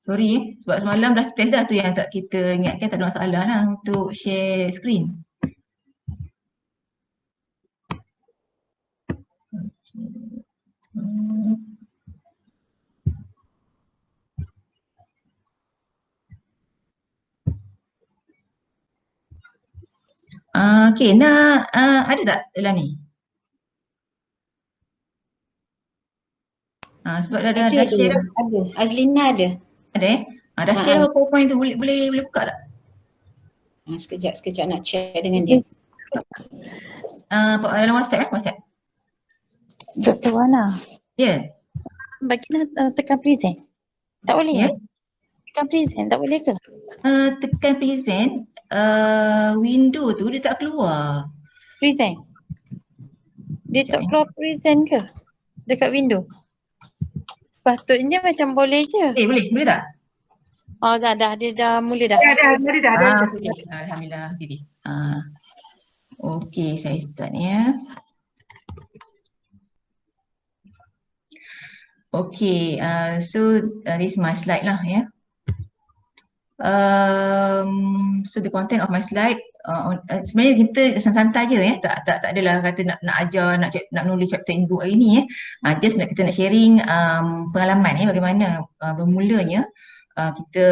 Sorry sebab semalam dah test dah tu yang tak kita ingatkan, tak ada masalah lah untuk share screen. Okay, nak ada tak dalam ni? Sebab dah share dah. Ada. Azlina ada. Ada dah share dah PowerPoint tu, boleh buka tak? Sekejap nak check dengan dia. Dalam WhatsApp WhatsApp. Dr. Wana. Ya. Bagi tekan present. Tak boleh ya? Tekan present tak boleh ke? Tekan present, window tu dia tak keluar. Present. Dia tak keluar present ke? Dekat window. Sepatutnya macam boleh je. Boleh tak? Oh dah, dia dah mula dah. Dah. Okay. Alhamdulillah. Okey, saya start ni ya. Okay, so this is my slide lah ya. So the content of my slide, sebenarnya kita santai je ya, tak adalah kata nak ajar, nak nulis chapter in book hari ni ya. Just kita nak sharing pengalaman ya, bagaimana bermulanya kita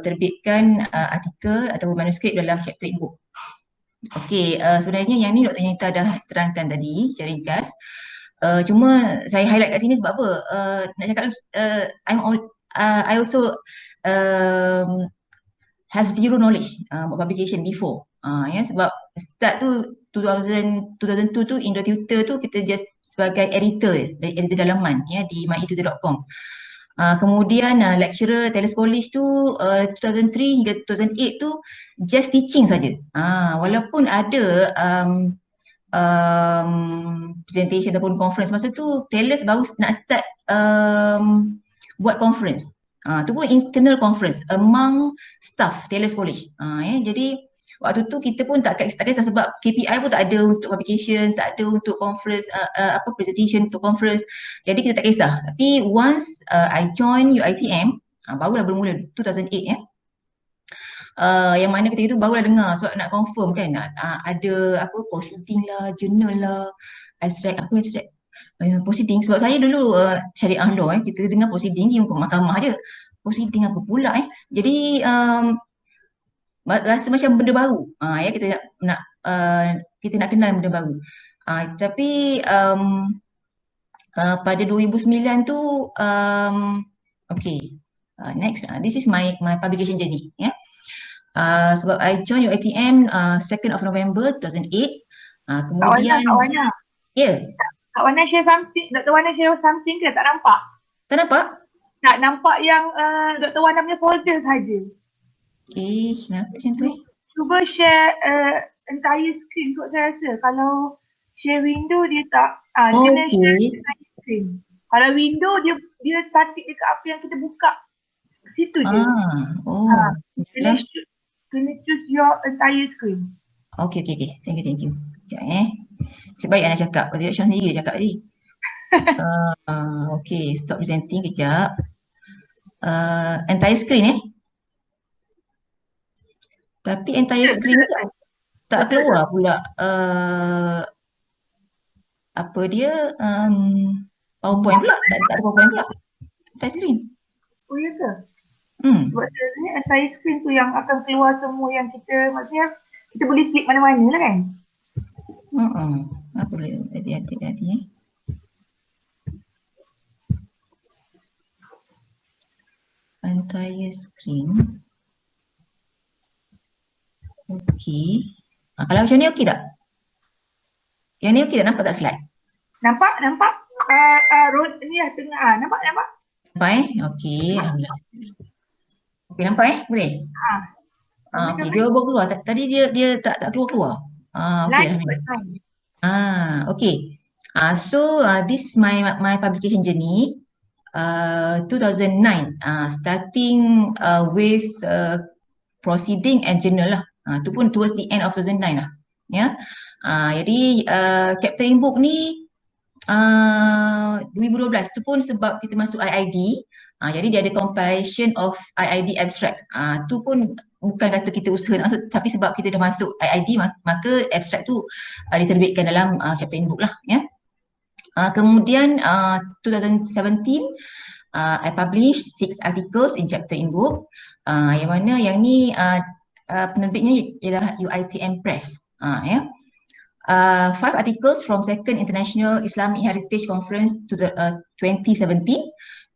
terbitkan artikel atau manuskrip dalam chapter in book. Okay, sebenarnya yang ni Dr. Yanita dah terangkan tadi secara ringkas. Cuma saya highlight kat sini sebab apa? Nak cakap lagi, I also have zero knowledge about publication before. Ya, sebab start tu 2002 tu Indo Tutor tu kita just sebagai editor dalaman ya di mytutor.com. Kemudian lecturer Taylor's College tu 2003 hingga 2008 tu just teaching saja. Walaupun ada presentation ataupun conference masa tu Taylor's baru nak start buat conference. Tu pun internal conference among staff Taylor's College. Ya, jadi waktu tu kita pun tak kisah sebab KPI pun tak ada untuk publication, tak ada untuk conference, presentation untuk conference. Jadi kita tak kisah. Tapi once I join UiTM, barulah bermula 2008 ya. Yang mana ketika itu barulah dengar sebab nak confirm kan, ada proceeding lah, journal lah, abstract, proceeding. Sebab saya dulu syariah law kita dengar proceeding di muka mahkamah je. Proceeding apa pula Jadi rasa macam benda baru. Ya, kita nak kenal benda baru. Tapi pada 2009 tu next, this is my publication journey ya. Sebab I join UiTM 2nd of November 2008. Kemudian Kak Wana. Ya. Kak Wana share something, Dr. Wana share something ke? Tak nampak? Tak nampak? Tak nampak yang Dr. Wana punya folder saja. Kenapa macam tu Cuba share entire screen kot saya rasa. Kalau share window dia tak, dia kena share entire screen. Kalau window dia static dekat apa yang kita buka. Situ je. Kena choose your entire screen. Okay. Thank you. Sekejap Sebaik anak cakap. Kalau tidak Syah sendiri cakap tadi. Okay, stop presenting kejap. Entire screen Tapi entire screen tak keluar pula apa dia PowerPoint pula. Tak ada PowerPoint pula. Entire screen. Oh ya ke? Sebab sebenarnya entire screen tu yang akan keluar semua yang kita, maksudnya kita boleh klik mana-mana lah kan? Apa boleh tadi entire screen. Okey. Kalau macam ni okey tak? Yang ni okey tak? Nampak tak slide? Nampak? Ni lah tengah. Nampak? Nampak Okey. Alhamdulillah. Okey, nampak Boleh? Okey, dia baru keluar. Tadi dia tak keluar. Okey, alhamdulillah. Okey. So this is my publication journey. 2009 starting with proceeding and journal lah. Tu pun towards the end of 2009 lah. Ya. Jadi chapter in book ni 2012 tu pun sebab kita masuk IID, Jadi dia ada compilation of IID abstracts. Tu pun bukan kata kita usaha nak masuk, tapi sebab kita dah masuk IID maka abstract tu diterbitkan dalam chapter in book lah ya. Kemudian 2017 I published 6 articles in chapter in book, yang mana yang ni penerbitnya ialah UiTM Press ya. 5 articles from Second International Islamic Heritage Conference to the 2017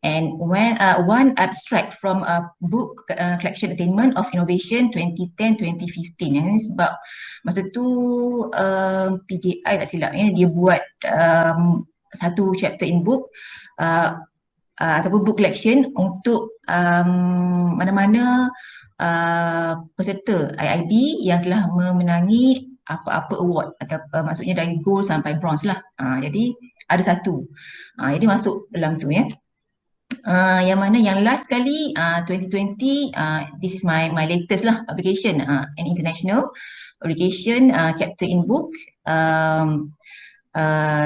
and one abstract from a book collection Attainment of Innovation 2010-2015. Yang ini sebab masa tu PJI tak silap ya, dia buat satu chapter in book ataupun book collection untuk mana-mana peserta IID yang telah memenangi apa-apa award atau maksudnya dari gold sampai bronze lah. Jadi ada satu. Jadi masuk dalam tu ya. Yang mana yang last kali 2020, this is my latest lah publication, an international publication chapter in book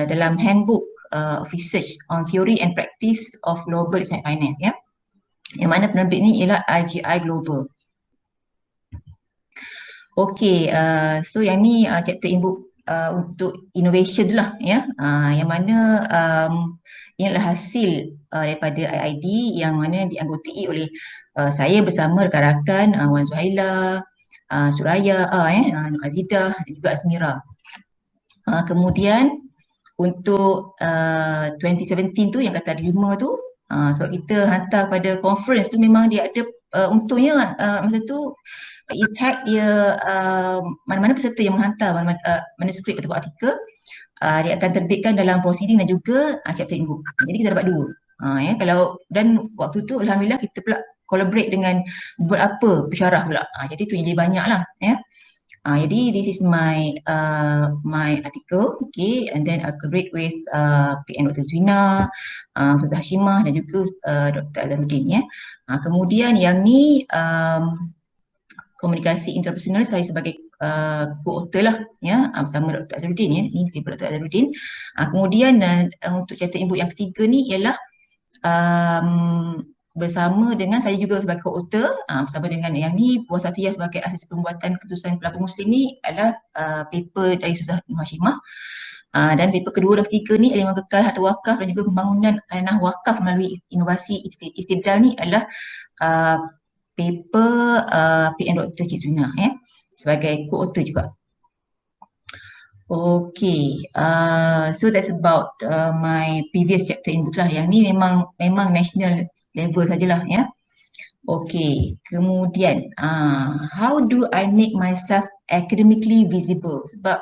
dalam handbook of research on theory and practice of global Islamic finance ya. Yang mana penerbit ni ialah IGI Global. Okey, so yang ni chapter in book untuk innovation tu lah ya. Yang mana ini adalah hasil daripada IID yang mana dianggotai oleh saya bersama rakan-rakan Wan Zuhaila, Suraya, Nur Azidah dan juga Azmira. Kemudian untuk 2017 tu yang kata ada 5 tu, sebab kita hantar pada conference tu memang dia ada untungnya masa tu ISHAC dia mana-mana peserta yang menghantar manuskrip atau artikel dia akan terbitkan dalam proceeding dan juga chapter in book. Jadi kita dapat 2. Ya, kalau dan waktu tu alhamdulillah kita pula collaborate dengan beberapa pensyarah pula. Jadi tu jadi banyak lah ya. Jadi this is my article, okay, and then I collaborate with PN Dr. Zwina, Ustazah Hashimah dan juga Dr. Azharuddin ya. Kemudian yang ni komunikasi interpersonal saya sebagai co-author lah ya, bersama Dr. Azharuddin ya, ini paper Dr. Azharuddin. Kemudian untuk chapter in book yang ketiga ni ialah bersama dengan saya juga sebagai co-author, bersama dengan yang ni Puan Satiyah sebagai asas pembuatan keputusan pelapor Muslim ni adalah paper dari Ustazah Nur Hashimah. Dan paper kedua dan ketiga ni elemen kekal harta wakaf dan juga pembangunan tanah wakaf melalui inovasi istibdal ni adalah paper PN Dr. Cik Zwina ya, sebagai co-author juga. Okay, so that's about my previous chapter in book lah. Yang ni memang national level sajalah ya. Okay, kemudian how do I make myself academically visible? Sebab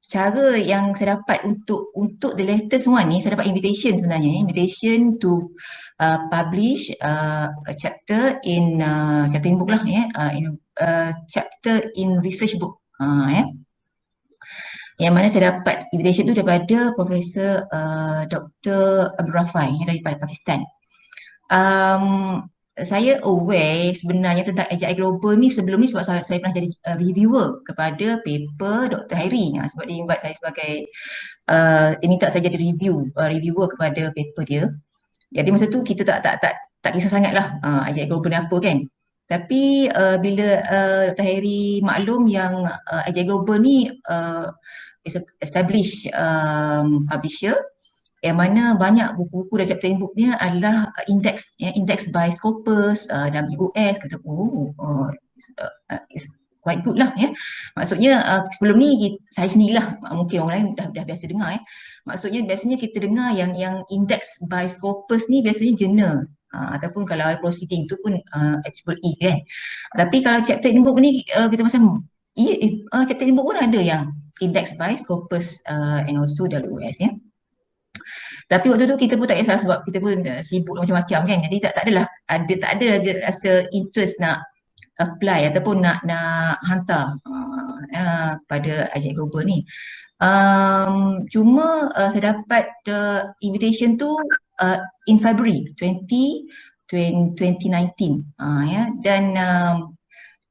cara yang saya dapat untuk the latest one ni, saya dapat invitation sebenarnya, invitation to publish a chapter in book lah ya, chapter in research book ya. Yang mana saya dapat invitation tu daripada Profesor Dr. Abdul Rafai daripada Pakistan. Saya aware sebenarnya tentang AGI Global ni sebelum ni sebab saya pernah jadi reviewer kepada paper Dr. Hairi, sebab dia invite saya sebagai dia minta saya jadi reviewer kepada paper dia. Jadi masa tu kita tak kisah sangat lah AGI Global ni apa kan. Tapi bila Dr. Hairi maklum yang AGI Global ni established publisher yang mana banyak buku-buku dan chapter in booknya adalah index by Scopus, WOS, kata it's quite good lah ya. Maksudnya sebelum ni saya sendirilah, mungkin orang lain dah biasa dengar ya. Maksudnya biasanya kita dengar yang index by Scopus ni biasanya journal ataupun kalau ada proceeding tu pun E kan. Tapi kalau chapter in book ni kita macam chapter in book pun ada yang index by Scopus and also WOS ya. Tapi waktu tu kita pun tak kisah sebab kita pun sibuk macam-macam kan. Jadi tak ada rasa interest nak apply ataupun nak hantar pada AGI Global ni. Cuma saya dapat invitation tu in February 2019 ya. Dan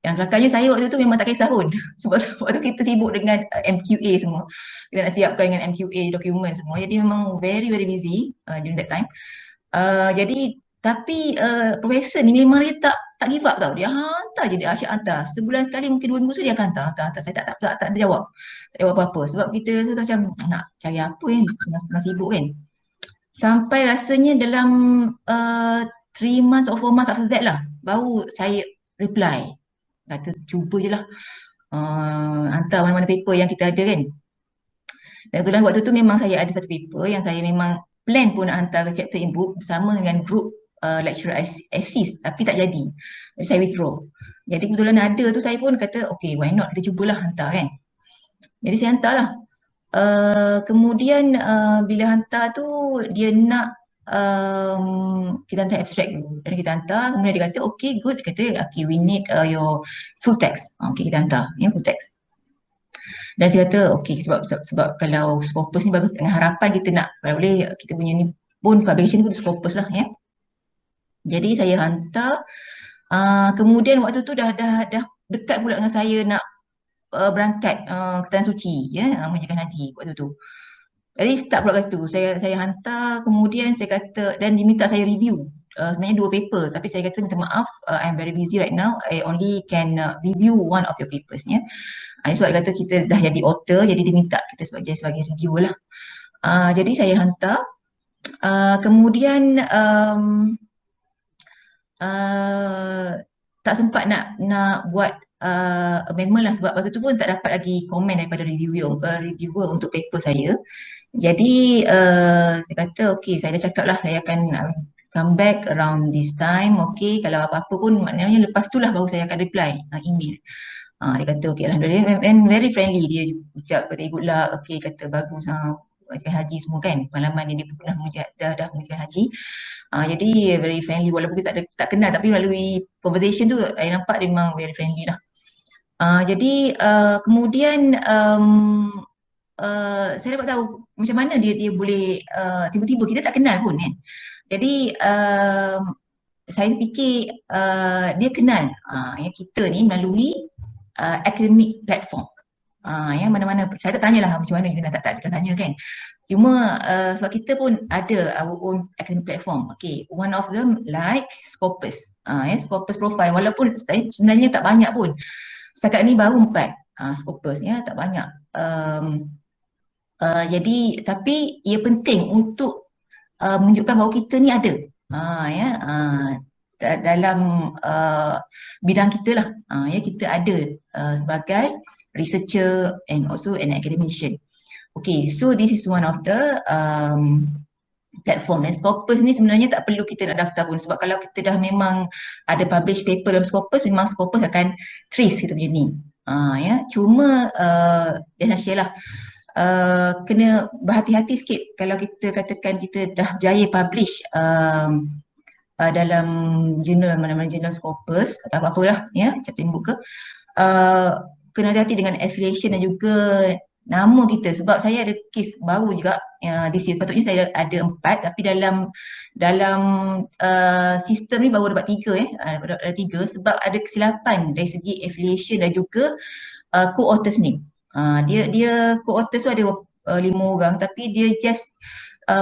yang kelakarnya saya waktu tu memang tak kisah pun sebab waktu kita sibuk dengan MQA semua. Kita nak siapkan dengan MQA dokumen semua. Jadi memang very busy during that time. Jadi tapi profesor ni memang dia tak give up tau. Dia hantar je, dia asyik hantar. Sebulan sekali, mungkin 2 minggu sekali dia akan hantar. Saya tak ada jawab. Tak jawab apa-apa. Sebab kita tu macam nak cari apa setengah sibuk kan. Sampai rasanya dalam 3 months or 4 months after that lah, baru saya reply. Kata cuba je lah hantar mana-mana paper yang kita ada kan. Dan kebetulan waktu tu memang saya ada satu paper yang saya memang plan pun nak hantar ke chapter in book bersama dengan group lecturer assist, tapi tak jadi. Jadi saya withdraw. Jadi kebetulan ada tu, saya pun kata okay, why not, kita cubalah hantar kan. Jadi saya hantar lah. Kemudian bila hantar tu dia nak kita hantar abstract dulu. Dan kita hantar, kemudian dia kata okay good, dia kata okay we need your full text. Okay, kita hantar full text. Dan saya kata okay, sebab kalau Scopus ni bagus, dengan harapan kita nak kalau boleh kita punya ni pun publication pun Scopus lah ya. Jadi saya hantar, kemudian waktu tu dah dekat pula dengan saya nak berangkat ke Tanah Suci ya, menunaikan haji waktu tu. Jadi start pula kat situ. Saya hantar, kemudian saya kata, dan diminta saya review sebenarnya 2 paper, tapi saya kata minta maaf, I'm very busy right now, I only can review one of your papers ya. Sebab dia kata kita dah jadi author, jadi dia minta kita sebagai reviewer lah. Jadi saya hantar, kemudian tak sempat nak buat amendment lah, sebab waktu tu pun tak dapat lagi komen daripada reviewer untuk paper saya. Jadi saya kata okay, saya dah cakap lah saya akan come back around this time, okay, kalau apa-apa pun maknanya lepas tu lah baru saya akan reply email. Dia kata okay, alhamdulillah, and very friendly, dia ucap kata good luck, okay, kata bagus haji semua kan, pengalaman dia pun pernah dah menunaikan haji. Jadi very friendly, walaupun kita tak kenal, tapi melalui conversation tu saya nampak dia memang very friendly lah. Jadi kemudian saya dapat tahu macam mana dia boleh tiba-tiba, kita tak kenal pun kan. Jadi saya fikir dia kenal kita ni melalui academic platform. Yang mana-mana, saya tak tanyalah macam mana, kita tak tanya kan. Cuma sebab kita pun ada our own academic platform. Okay, one of them like Scopus. Scopus profile, walaupun saya sebenarnya tak banyak pun. Setakat ni baru 4 Scopus ya, tak banyak. Jadi tapi ia penting untuk menunjukkan bahawa kita ni ada dalam bidang kita lah, ya, kita ada sebagai researcher and also an academician. Okay, so this is one of the platform. Dan Scopus ni sebenarnya tak perlu kita nak daftar pun, sebab kalau kita dah memang ada publish paper dalam Scopus, memang Scopus akan trace kita punya ni. Ya, cuma jangan share lah. Kena berhati-hati sikit kalau kita katakan kita dah berjaya publish dalam jurnal, mana-mana jurnal Scopus atau apa-apalah ya, chapter in book ke, kena hati-hati dengan affiliation dan juga nama kita. Sebab saya ada kes baru juga this year, sepatutnya saya ada 4, tapi dalam sistem ni baru dapat 3 ada 3 sebab ada kesilapan dari segi affiliation dan juga co-authors ni. Dia co-authors tu ada 5 orang, tapi dia just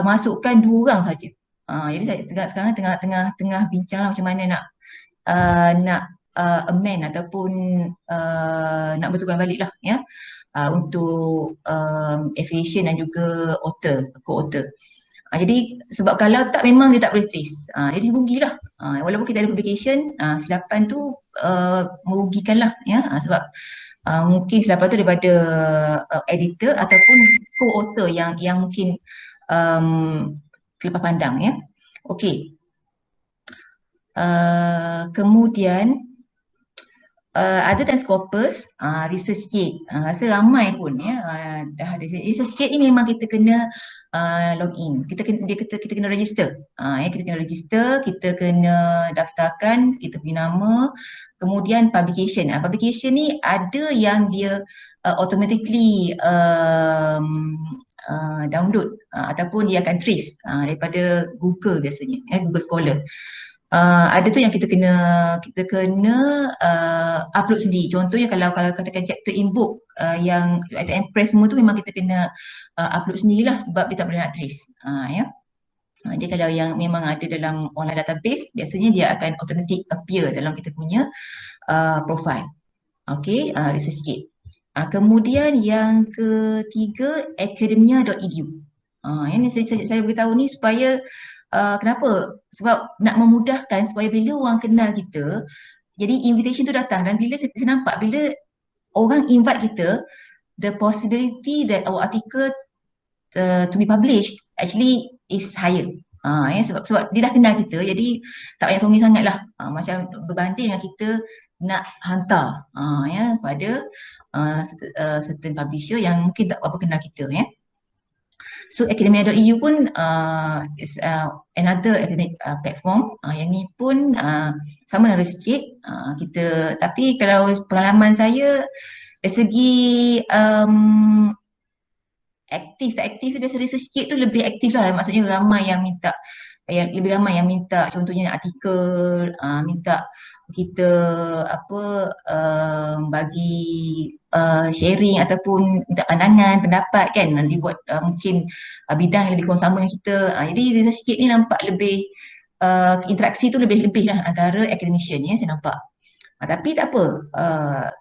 masukkan 2 orang saja. Jadi saya sekarang tengah bincang lah macam mana nak amend ataupun nak betulkan balik lah ya, untuk affiliation dan juga co-author. Jadi sebab kalau tak, memang dia tak boleh trace, jadi rugilah. Walaupun kita ada publication, silapan tu merugikan lah ya, sebab mungkin silapan tu daripada editor ataupun co-author yang mungkin terlepas pandang ya. Okey. Kemudian other than Scopus, ResearchGate, rasa ramai pun ya dah ada. ResearchGate ni memang kita kena login, kita kena register. Kita kena register, kita kena daftarkan kita punya nama, kemudian publication. Publication ni ada yang dia automatically download ataupun dia akan trace daripada Google biasanya, Google Scholar. Ada tu yang kita kena upload sendiri. Contohnya kalau katakan chapter in book yang UiTM Press semua tu, memang kita kena upload sendirilah sebab dia tak boleh nak trace ya. Dia kalau yang memang ada dalam online database, biasanya dia akan automatic appear dalam kita punya profile. Okay, research kit. Kemudian yang ketiga, academia.edu. Ini saya beritahu ni supaya kenapa? Sebab nak memudahkan supaya bila orang kenal kita, jadi invitation tu datang, dan bila saya nampak bila orang invite kita, the possibility that our article to be published actually is higher. Sebab dia dah kenal kita, jadi tak payah songong sangat lah. Macam berbanding dengan kita nak hantar pada certain publisher yang mungkin tak apa kenal kita. So academia.eu pun is another academic platform. Yang ni pun sama dengan sikit kita, tapi kalau pengalaman saya dari segi aktif tak aktif, biasa research kit tu lebih aktif lah, maksudnya ramai yang minta, lebih ramai yang minta contohnya artikel, minta kita bagi sharing ataupun minta pandangan, pendapat kan, dibuat mungkin bidang yang lebih kurang sama dengan kita. Jadi research kit ni nampak lebih interaksi tu lebih lah antara academician saya nampak. Tapi tak apa,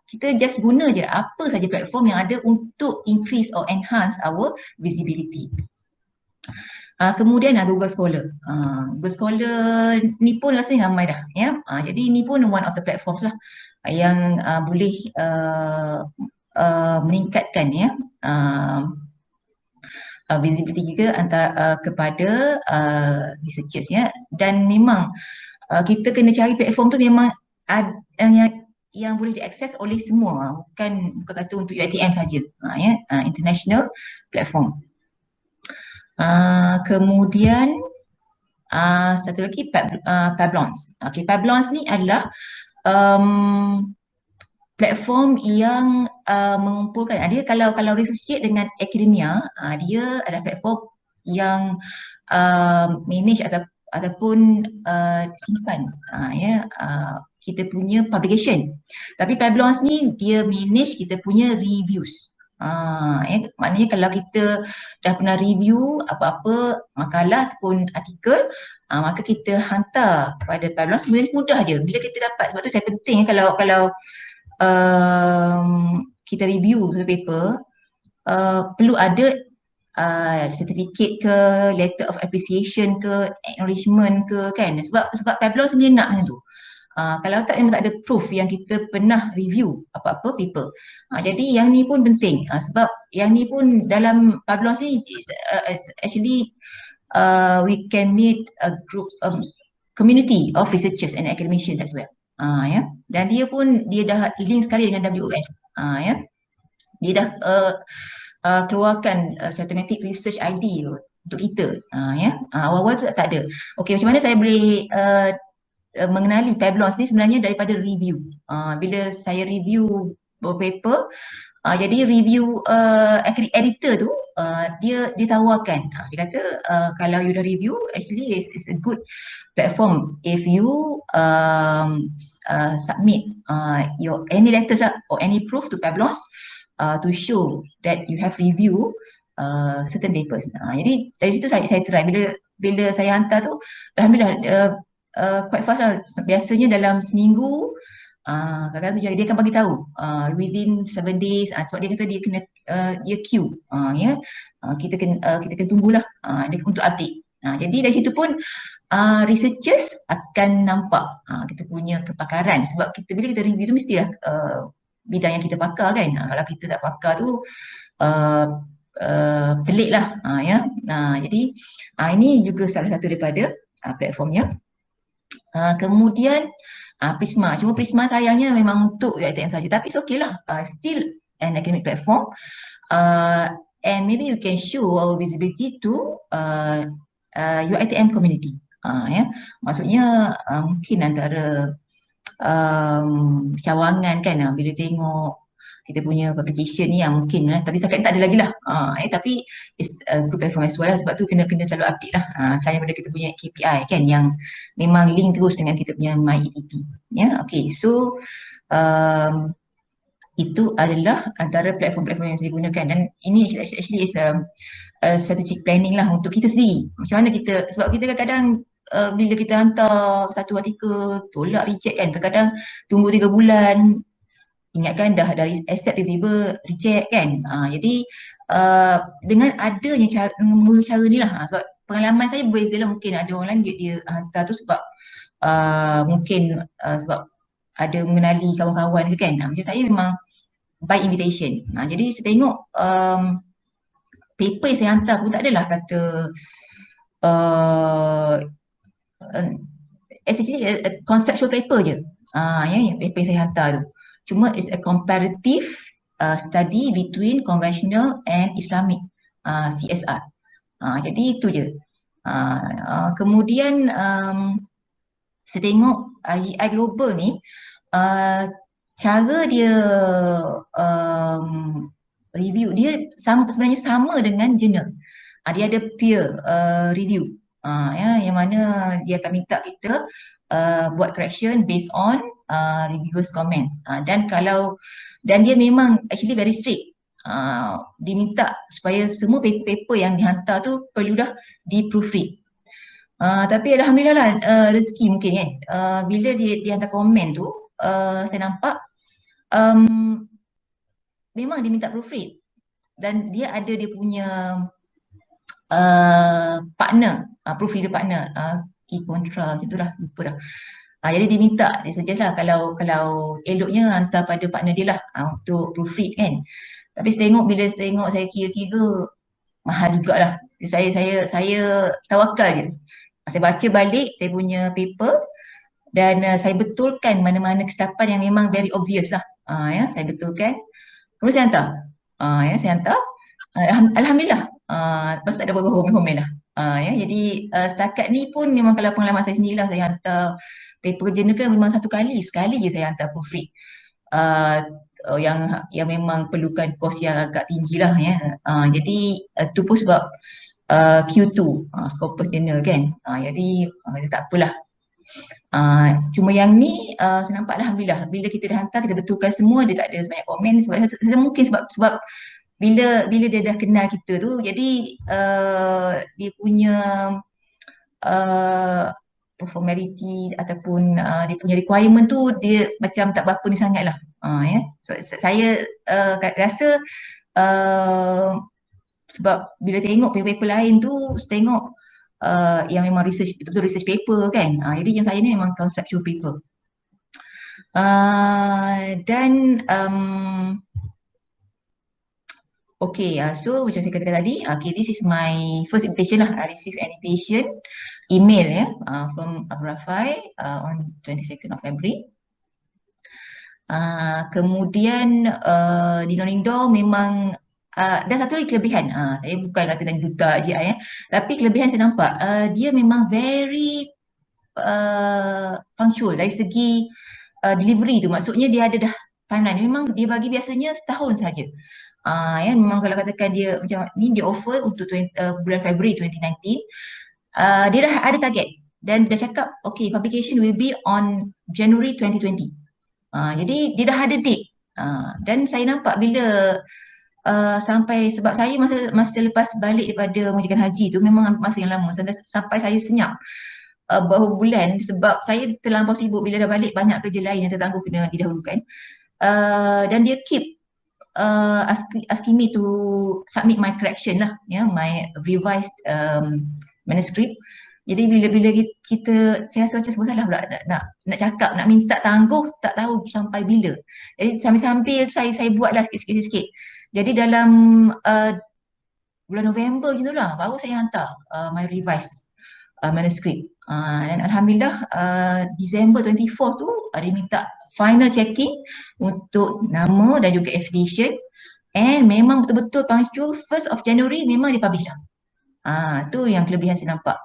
kita just guna je apa saja platform yang ada untuk increase or enhance our visibility. Kemudian Google Scholar. Google Scholar ni pun rasanya ramai dah jadi ni pun one of the platforms lah yang boleh meningkatkan visibility kita kepada researchers dan memang kita kena cari platform tu memang yang boleh diakses oleh semua, bukan kata untuk UiTM saja, international platform. Kemudian satu lagi Pablons. Pablons ni adalah platform yang mengumpulkan, dia kalau research kit dengan akademia, dia adalah platform yang manage ataupun simpan kita punya publication. Tapi Pablons ni dia manage kita punya reviews. Maknanya kalau kita dah pernah review apa-apa makalah ataupun artikel, maka kita hantar pada Pablons, sebenarnya mudah je bila kita dapat. Sebab tu saya penting kalau kita review satu paper, perlu ada certificate ke, letter of appreciation ke, acknowledgement ke kan, sebab Pablons sebenarnya nak macam tu. Kalau tak, memang tak ada proof yang kita pernah review apa-apa paper. Jadi yang ni pun penting, sebab yang ni pun dalam Pablons ni actually we can meet a group community of researchers and academicians as well. Dan dia dah link sekali dengan WOS. Dia dah keluarkan systematic research ID untuk kita. Awal-awal tu tak ada. Okey, macam mana saya boleh mengenali Pablons ni? Sebenarnya daripada review. Bila saya review paper, jadi review editor tu dia tawarkan, dia kata kalau you dah review, actually it's a good platform if you submit your any letters or any proof to Pablons to show that you have review certain papers. Jadi dari situ saya try, bila saya hantar tu, alhamdulillah quite fast lah. Biasanya dalam seminggu, kadang-kadang dia akan bagi tahu within 7 days, sebab dia kata dia kena dia queue, kita kena tunggulah untuk update. Jadi dari situ pun researchers akan nampak kita punya kepakaran, sebab bila kita review tu mestilah bidang yang kita pakar kan. Kalau kita tak pakar tu pelik lah. Jadi ini juga salah satu daripada platformnya. Kemudian Prisma. Cuma Prisma sayangnya memang untuk UiTM saja, tapi it's okay lah, still an academic platform, and maybe you can show our visibility to UiTM community. Maksudnya mungkin antara cawangan kan, bila tengok kita punya publication ni yang mungkin tapi setakat ni tak ada lagi lah, tapi it's a good platform as well lah. Sebab tu kena selalu update lah, selain daripada kita punya KPI kan yang memang link terus dengan kita punya MyEDT. Okay, so itu adalah antara platform-platform yang saya gunakan, dan ini actually is strategic planning lah untuk kita sendiri. Macam mana kita, sebab kita kadang-kadang bila kita hantar satu artikel tolak reject kan, kadang-kadang tunggu 3 bulan, ingatkan dah dari accept tiba-tiba reject kan. Jadi dengan adanya cara, menggunakan cara ni lah, sebab pengalaman saya berbeza lah, mungkin ada orang lain dia hantar tu sebab mungkin sebab ada mengenali kawan-kawan ke kan. Macam saya memang by invitation. Jadi saya tengok paper yang saya hantar pun tak adalah kata actually a conceptual paper je. Yang paper yang saya hantar tu. Cuma it's a comparative study between conventional and Islamic CSR. Jadi itu je. Kemudian saya tengok IGI Global ni cara dia review dia sebenarnya sama dengan jurnal. Dia ada peer review. Yang mana dia akan minta kita buat correction based on reviewers comments. Dan dia memang actually very strict. Dia minta supaya semua paper yang dihantar tu perlu dah di-proofread. Tapi alhamdulillah lah, rezeki mungkin kan. Bila dia hantar komen tu, saya nampak memang dia minta proofread. Dan dia ada dia punya partner, proofreader partner, e-contra macam tu lah, lupa dah. Jadi dia minta, dia suggest lah kalau eloknya hantar pada partner dia lah untuk proofread kan. Tapi saya tengok saya kira-kira mahal jugalah. Saya tawakal je. Saya baca balik saya punya paper dan saya betulkan mana-mana kesilapan yang memang very obvious lah. Saya betulkan. Kemudian saya hantar. Saya hantar. Alhamdulillah. Lepas tu tak ada apa-apa komen lah. Jadi setakat ni pun memang kalau pengalaman saya sendiri lah, saya hantar paper jurnal kan memang sekali je saya hantar proofread. Yang memang perlukan kos yang agak tinggi lah ya. Jadi tu pun sebab Q2 Scopus Journal kan. Jadi tak apalah. Cuma yang ni saya nampak alhamdulillah bila kita dah hantar, kita betulkan semua, dia tak ada banyak komen sebab mungkin sebab bila dia dah kenal kita tu, jadi dia punya formality ataupun dia punya requirement tu dia macam tak berapa ni sangat lah. So, saya rasa sebab bila tengok paper lain tu, saya tengok yang memang research, betul-betul research paper kan. Jadi yang saya ni memang conceptual paper. Dan okay, so macam saya katakan tadi, okay, this is my first invitation lah. I received an invitation email from Abu Rafai on 22nd of February. Kemudian di Norindo memang dan satu lagi kelebihan, saya bukan kata dan duta je tapi kelebihan saya nampak dia memang very punctual dari segi delivery tu, maksudnya dia ada dah timeline, memang dia bagi biasanya setahun saja. Memang kalau katakan dia macam ni, dia offer untuk bulan Februari 2019, dia dah ada target dan dia cakap okay, publication will be on January 2020. Jadi dia dah ada date. Dan saya nampak bila sampai, sebab saya masa lepas balik daripada mengerjakan haji tu memang masa yang lama, sampai saya senyap beberapa bulan sebab saya terlampau sibuk. Bila dah balik banyak kerja lain yang tertangguh kena didahulukan, dan dia keep asking me to submit my correction lah, my revised manuscript. Jadi bila kita, saya rasa macam bersalah pula nak cakap, nak minta tangguh, tak tahu sampai bila. Jadi sambil-sambil saya buatlah sikit-sikit. Jadi dalam bulan November macam tu lah baru saya hantar my revised manuscript. Dan alhamdulillah December 24 tu dia minta final checking untuk nama dan juga affiliation, and memang betul-betul punctual 1st of January memang dipublish dah. Tu yang kelebihan saya nampak.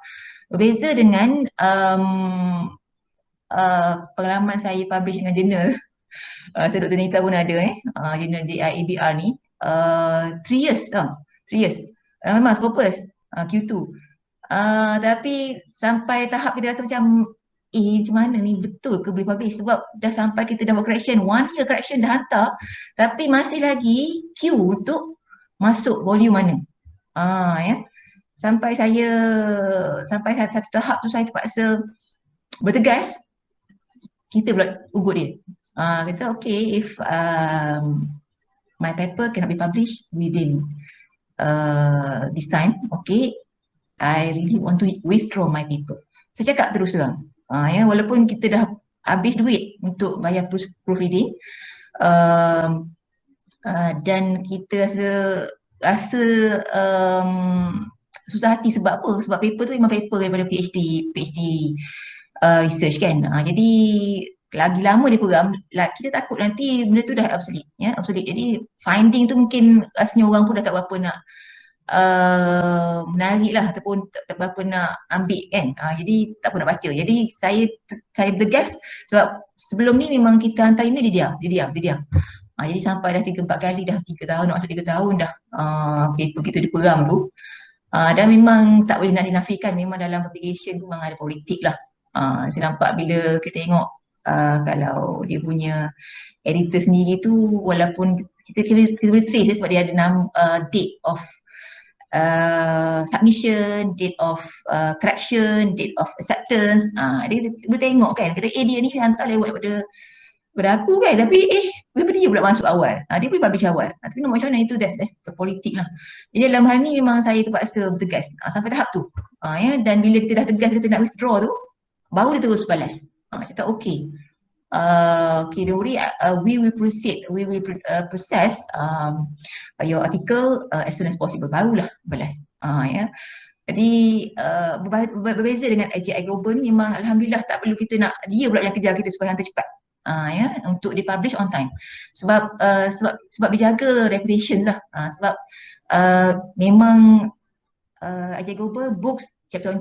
Berbeza dengan pengalaman saya publish dengan jurnal. Saya Dr. Nita pun ada jurnal JIABR ni 3 years tau. 3 years. Memang Scopus Q2. Tapi sampai tahap kita rasa macam macam mana ni, betul ke boleh publish, sebab dah sampai kita dah buat correction, 1 year correction dah hantar, tapi masih lagi queue untuk masuk volume mana. Ya. Sampai satu tahap tu saya terpaksa bertegas, kita pula ugut dia. Kata okay, if my paper cannot be published within this time, okay, I really want to withdraw my paper. Saya cakap terus terang, ya, walaupun kita dah habis duit untuk bayar proofreading, dan kita rasa susah hati sebab apa? Sebab paper tu memang paper daripada PhD research kan. Jadi lagi lama dia program, kita takut nanti benda tu dah obsolete, ya, obsolete. Jadi finding tu mungkin rasanya orang pun dah tak berapa nak menarik lah ataupun tak berapa nak ambil kan. Jadi tak apa nak baca. Jadi saya bertegas sebab sebelum ni memang kita hantar email dia diam. Jadi sampai dah 3-4 kali, dah 3 tahun, nak masuk 3 tahun dah paper kita diperam tu. Dan memang tak boleh nak dinafikan, memang dalam publication tu memang ada politik lah. Saya nampak bila kita tengok kalau dia punya editor sendiri tu, walaupun kita boleh trace sebab dia ada date of submission, date of correction, date of acceptance. Dia boleh tengok kan, kata dia ni hantar lewat daripada aku kan, tapi daripada dia pula masuk awal. Dia boleh publish awal. Tapi nak macam mana, itu that's the politik lah. Jadi dalam hal ni memang saya terpaksa bertegas sampai tahap tu. Ya, dan bila kita dah tegas kita nak withdraw tu, baru dia terus balas. Cakap okay. Okay, don't worry, we will process your article as soon as possible. Barulah balas. Ya. Jadi berbeza dengan AJI Global ni, memang alhamdulillah tak perlu kita nak, dia pula yang kejar kita supaya hantar cepat. Ya, untuk dipublish on time. Sebab dijaga reputation lah. Sebab memang AJI Global books, chapter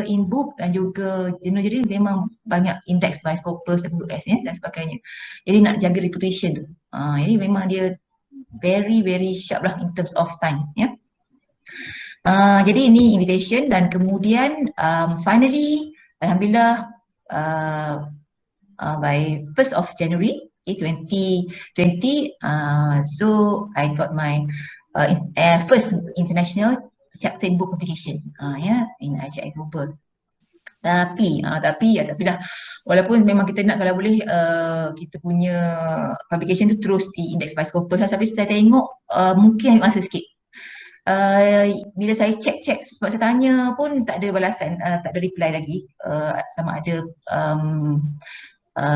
in book dan juga journal memang banyak index by Scopus dan US ya, dan sebagainya. Jadi nak jaga reputation tu. Jadi memang dia very sharp lah in terms of time ya. Jadi ini invitation, dan kemudian finally alhamdulillah by 1st of January 2020, so I got my first international chapter in book publication ya, in AJI Global. Tapi lah, walaupun memang kita nak kalau boleh kita punya publication tu terus di index by Scopus lah, tapi saya tengok mungkin ambil masa sikit. Bila saya check sebab saya tanya pun tak ada balasan, tak ada reply lagi sama ada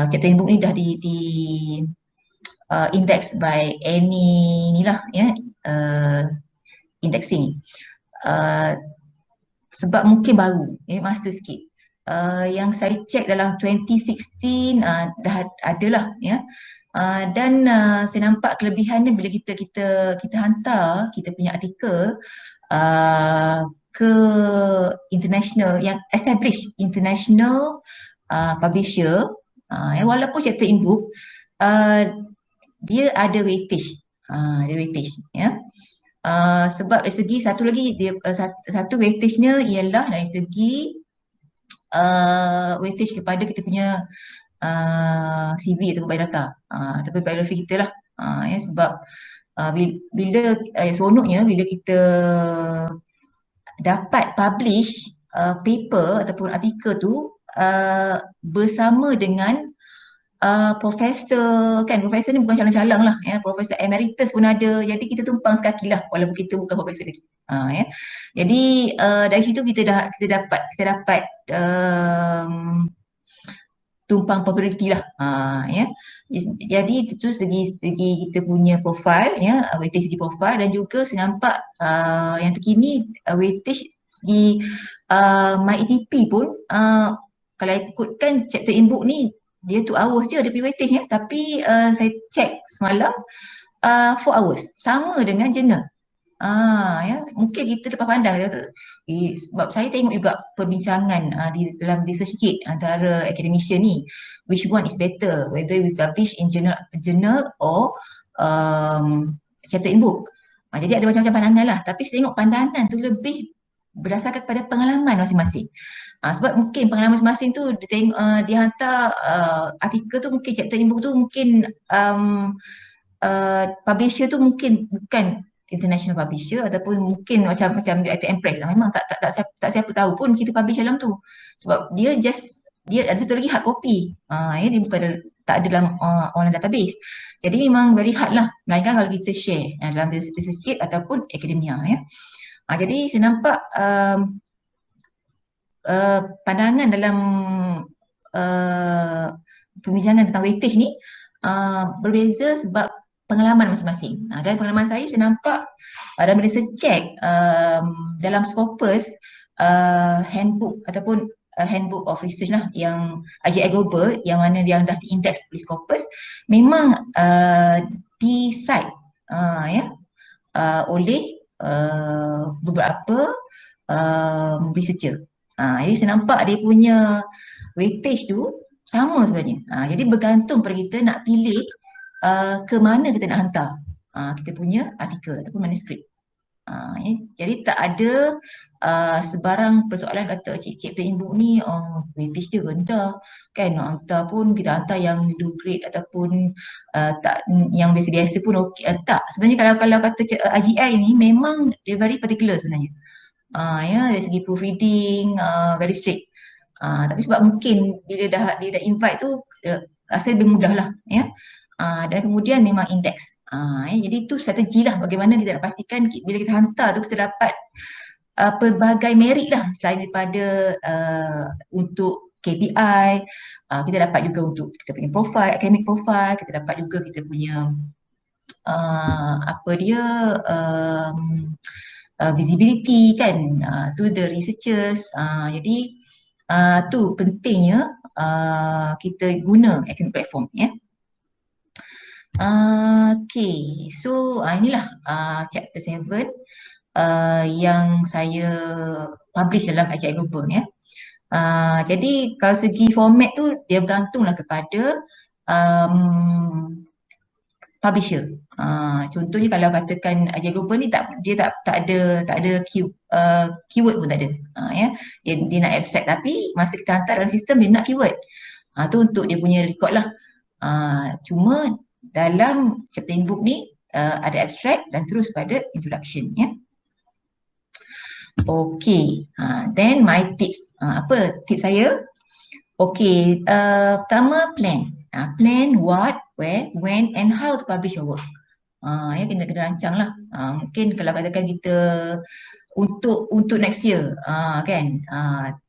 chapter in book ni dah di index by any ni lah ya, indexing. Sebab mungkin baru, masa sikit. Yang saya check dalam 2016 dah ada lah ya. Dan saya nampak kelebihannya bila kita hantar kita punya artikel ke international, yang established international publisher, walaupun chapter in book dia ada weightage, ya. Sebab dari segi satu weightage-nya ialah dari segi weightage kepada kita punya CV atau biodata ataupun biografi kita lah. Ya, sebab bila seronoknya bila kita dapat publish paper ataupun artikel tu bersama dengan profesor, kan, profesor ni bukan calang-calang lah ya, profesor emeritus pun ada, jadi kita tumpang sekaki lah walaupun kita bukan profesor lagi. Ya. Jadi dari situ kita dapat tumpang populariti lah. Ya. Jadi itu segi kita punya profile ya, weightage segi profile, dan juga saya nampak yang terkini weightage segi MyETP pun kalau ikutkan chapter in book ni dia 2 hours je dia punya weightage ya, tapi saya check semalam 4 hours, sama dengan journal. Ya, mungkin kita lepas pandang sebab saya tengok juga perbincangan di dalam research kit antara academician ni, which one is better, whether we publish in journal or chapter in book. Jadi ada macam-macam pandangan lah, tapi saya tengok pandangan tu lebih berdasarkan kepada pengalaman masing-masing. Sebab mungkin pengalaman masing-masing tu dia hantar artikel tu, mungkin chapter in book tu mungkin publisher tu mungkin bukan international publisher ataupun mungkin macam UiTM Press lah. Memang tak siapa tahu pun kita publish dalam tu. Sebab dia ada satu lagi hard copy. Dia bukan tak ada dalam online database. Jadi memang very hard lah. Melainkan kalau kita share dalam research aid ataupun akademia ya. Jadi saya nampak pandangan dalam perbincangan tentang weightage ni berbeza sebab pengalaman masing-masing. Dari pengalaman saya nampak dan bila saya check dalam Scopus handbook ataupun handbook of research lah yang IJI Global yang mana yang dah diindeks oleh Scopus memang di cite oleh beberapa researcher. Jadi saya nampak dia punya weightage tu sama sebenarnya. Jadi bergantung pada kita nak pilih ke mana kita nak hantar kita punya artikel ataupun manuskrip. Jadi tak ada sebarang persoalan kata chapter in-book ni weightage dia rendah kan, nak hantar pun kita hantar yang low grade ataupun tak yang biasa-biasa pun okey. Tak, sebenarnya kalau kata IJI ni memang dia very particular sebenarnya. Dari segi proofreading very strict. Tapi sebab mungkin bila dia dah invite tu rasa lebih mudah lah ya. Dan kemudian memang indeks. Jadi itu strategi lah bagaimana kita nak pastikan bila kita hantar tu kita dapat pelbagai merit lah selain daripada untuk KPI, kita dapat juga untuk kita punya profile, academic profile, kita dapat juga kita punya visibility kan to the researchers. Jadi tu pentingnya kita guna academic platform ya. Okay, so inilah chapter 7 yang saya publish dalam IJI Global ya. Jadi kalau segi format tu dia bergantunglah kepada publisher. Contohnya kalau katakan IJI Global ni dia tak ada keyword pun tak ada. Dia nak abstract tapi masa kita hantar dalam sistem dia nak keyword. Tu untuk dia punya record lah. Cuma dalam chapter in-book ni ada abstract dan terus pada introduction ya. Okay, then my tips. Apa tips saya? Okay, pertama plan. Plan what, where, when and how to publish your work. Kena rancang lah. Mungkin kalau katakan kita untuk next year kan,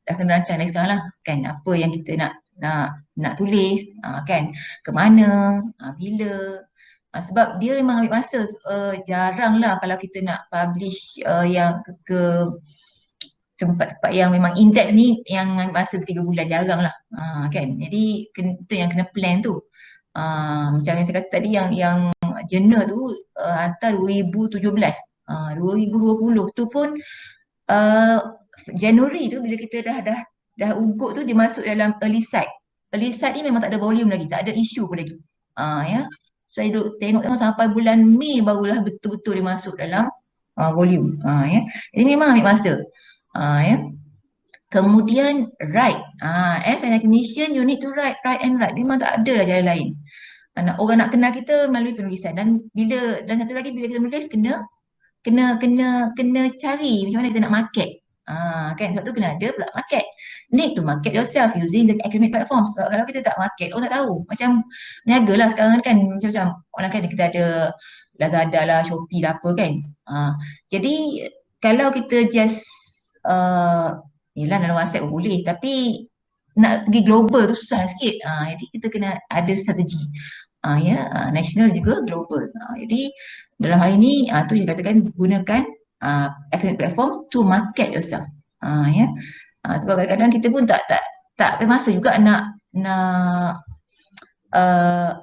dah kena rancang dari sekarang lah kan, apa yang kita nak tulis kan, ke mana, bila. Sebab dia memang ambil masa, jarang lah kalau kita nak publish yang ke tempat-tempat yang memang indeks ni yang masa 3 bulan, jarang lah kan. Jadi itu yang kena plan tu. Macam yang saya kata tadi yang jurnal tu hantar 2017, 2020 tu pun Januari tu bila kita dah ugut tu dia masuk dalam early site. Early site ni memang tak ada volume lagi, tak ada isu pun lagi. Ya. Saya duduk tengok sampai bulan Mei barulah betul-betul dia masuk dalam volume. Ya. Jadi memang ambil masa. Ya. Kemudian write. As an academician you need to write and write. Memang tak ada lah jalan lain. Orang nak kenal kita melalui penulisan dan satu lagi bila kita menulis kena cari macam mana kita nak market. Kan sebab tu kena ada pula market. Need to market yourself using the academic platform. Sebab kalau kita tak market, orang tak tahu. Macam niaga lah sekarang kan, macam orang kan kita ada Lazada lah, Shopee lah apa kan. Jadi kalau kita just yelah dalam WhatsApp pun boleh, tapi nak pergi global tu susah sikit. Jadi kita kena ada strategi. National juga global. Jadi dalam hal ini tu saya katakan gunakan academic platform to market yourself. Sebab kadang-kadang kita pun tak ada masa juga nak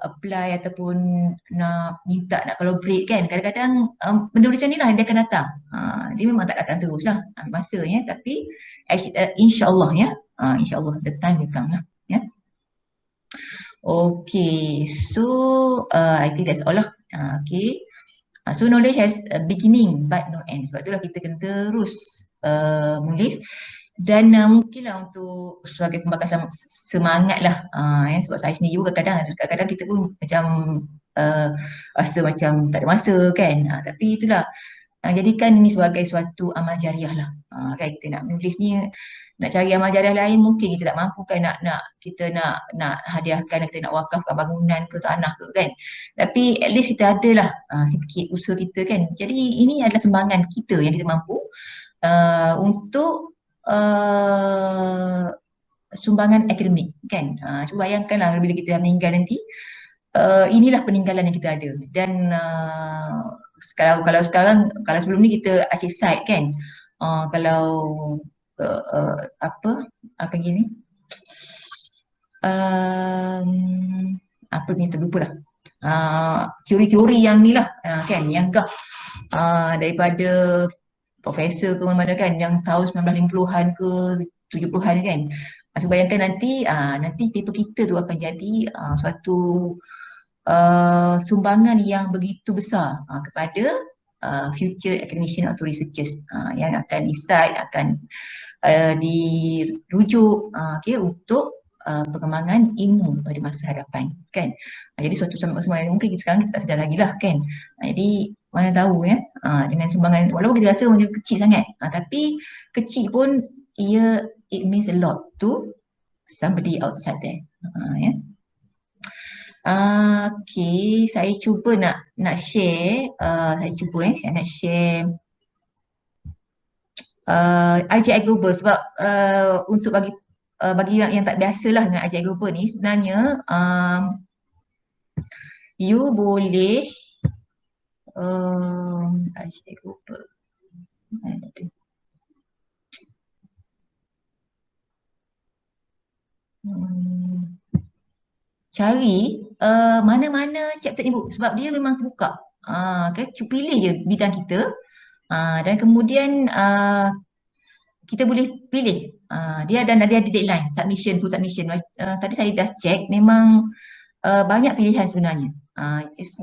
apply ataupun nak minta nak collaborate kan. Kadang-kadang benda macam ni lah dia akan datang. Dia memang tak datang terus lah masa ya, tapi insyaAllah ya, insyaAllah the time will come lah ya. Okay, so I think that's all lah. Okay, so knowledge has a beginning but no end. Sebab itulah kita kena terus menulis. Dan mungkinlah untuk sebagai pembakasan semangat lah ya, sebab saya sendiri juga kadang-kadang kita pun macam rasa macam tak ada masa kan. Tapi itulah, jadikan ini sebagai suatu amal jariah lah. Kan kita nak menulis ni, nak cari amal jariah lain mungkin kita tak mampu kan, kita nak hadiahkan, kita nak wakafkan bangunan ke tanah ke kan. Tapi at least kita ada lah sikit usaha kita kan. Jadi ini adalah sumbangan kita yang kita mampu untuk sumbangan akademik kan. Cuba bayangkanlah bila kita dah meninggal nanti, inilah peninggalan yang kita ada. Dan kalau sekarang, kalau sebelum ni kita asyik site kan, kalau apa gini, apa ni terlupa dah, teori-teori yang ni lah kan, yang daripada profesor ke mana-mana kan, yang tahun 1950-an ke 70-an kan. So bayangkan nanti paper kita tu akan jadi suatu sumbangan yang begitu besar kepada future academician atau researchers yang akan decide, akan dirujuk untuk perkembangan ilmu pada masa hadapan kan. Jadi suatu sumbangan mungkin sekarang kita tak sedar lagi lah kan. Jadi mana tahu ya, dengan sumbangan walaupun kita rasa macam kecil sangat, tapi kecil pun it means a lot to somebody outside there. Ya. Okay, saya cuba nak share, saya nak share IJI Global sebab untuk bagi yang tak biasalah dengan IJI Global ni, sebenarnya you boleh IJI Global cari mana-mana chapter e-book sebab dia memang terbuka. Kan, pilih je bidang kita dan kemudian kita boleh pilih. Dia ada deadline submission, full submission. Tadi saya dah check, memang banyak pilihan sebenarnya.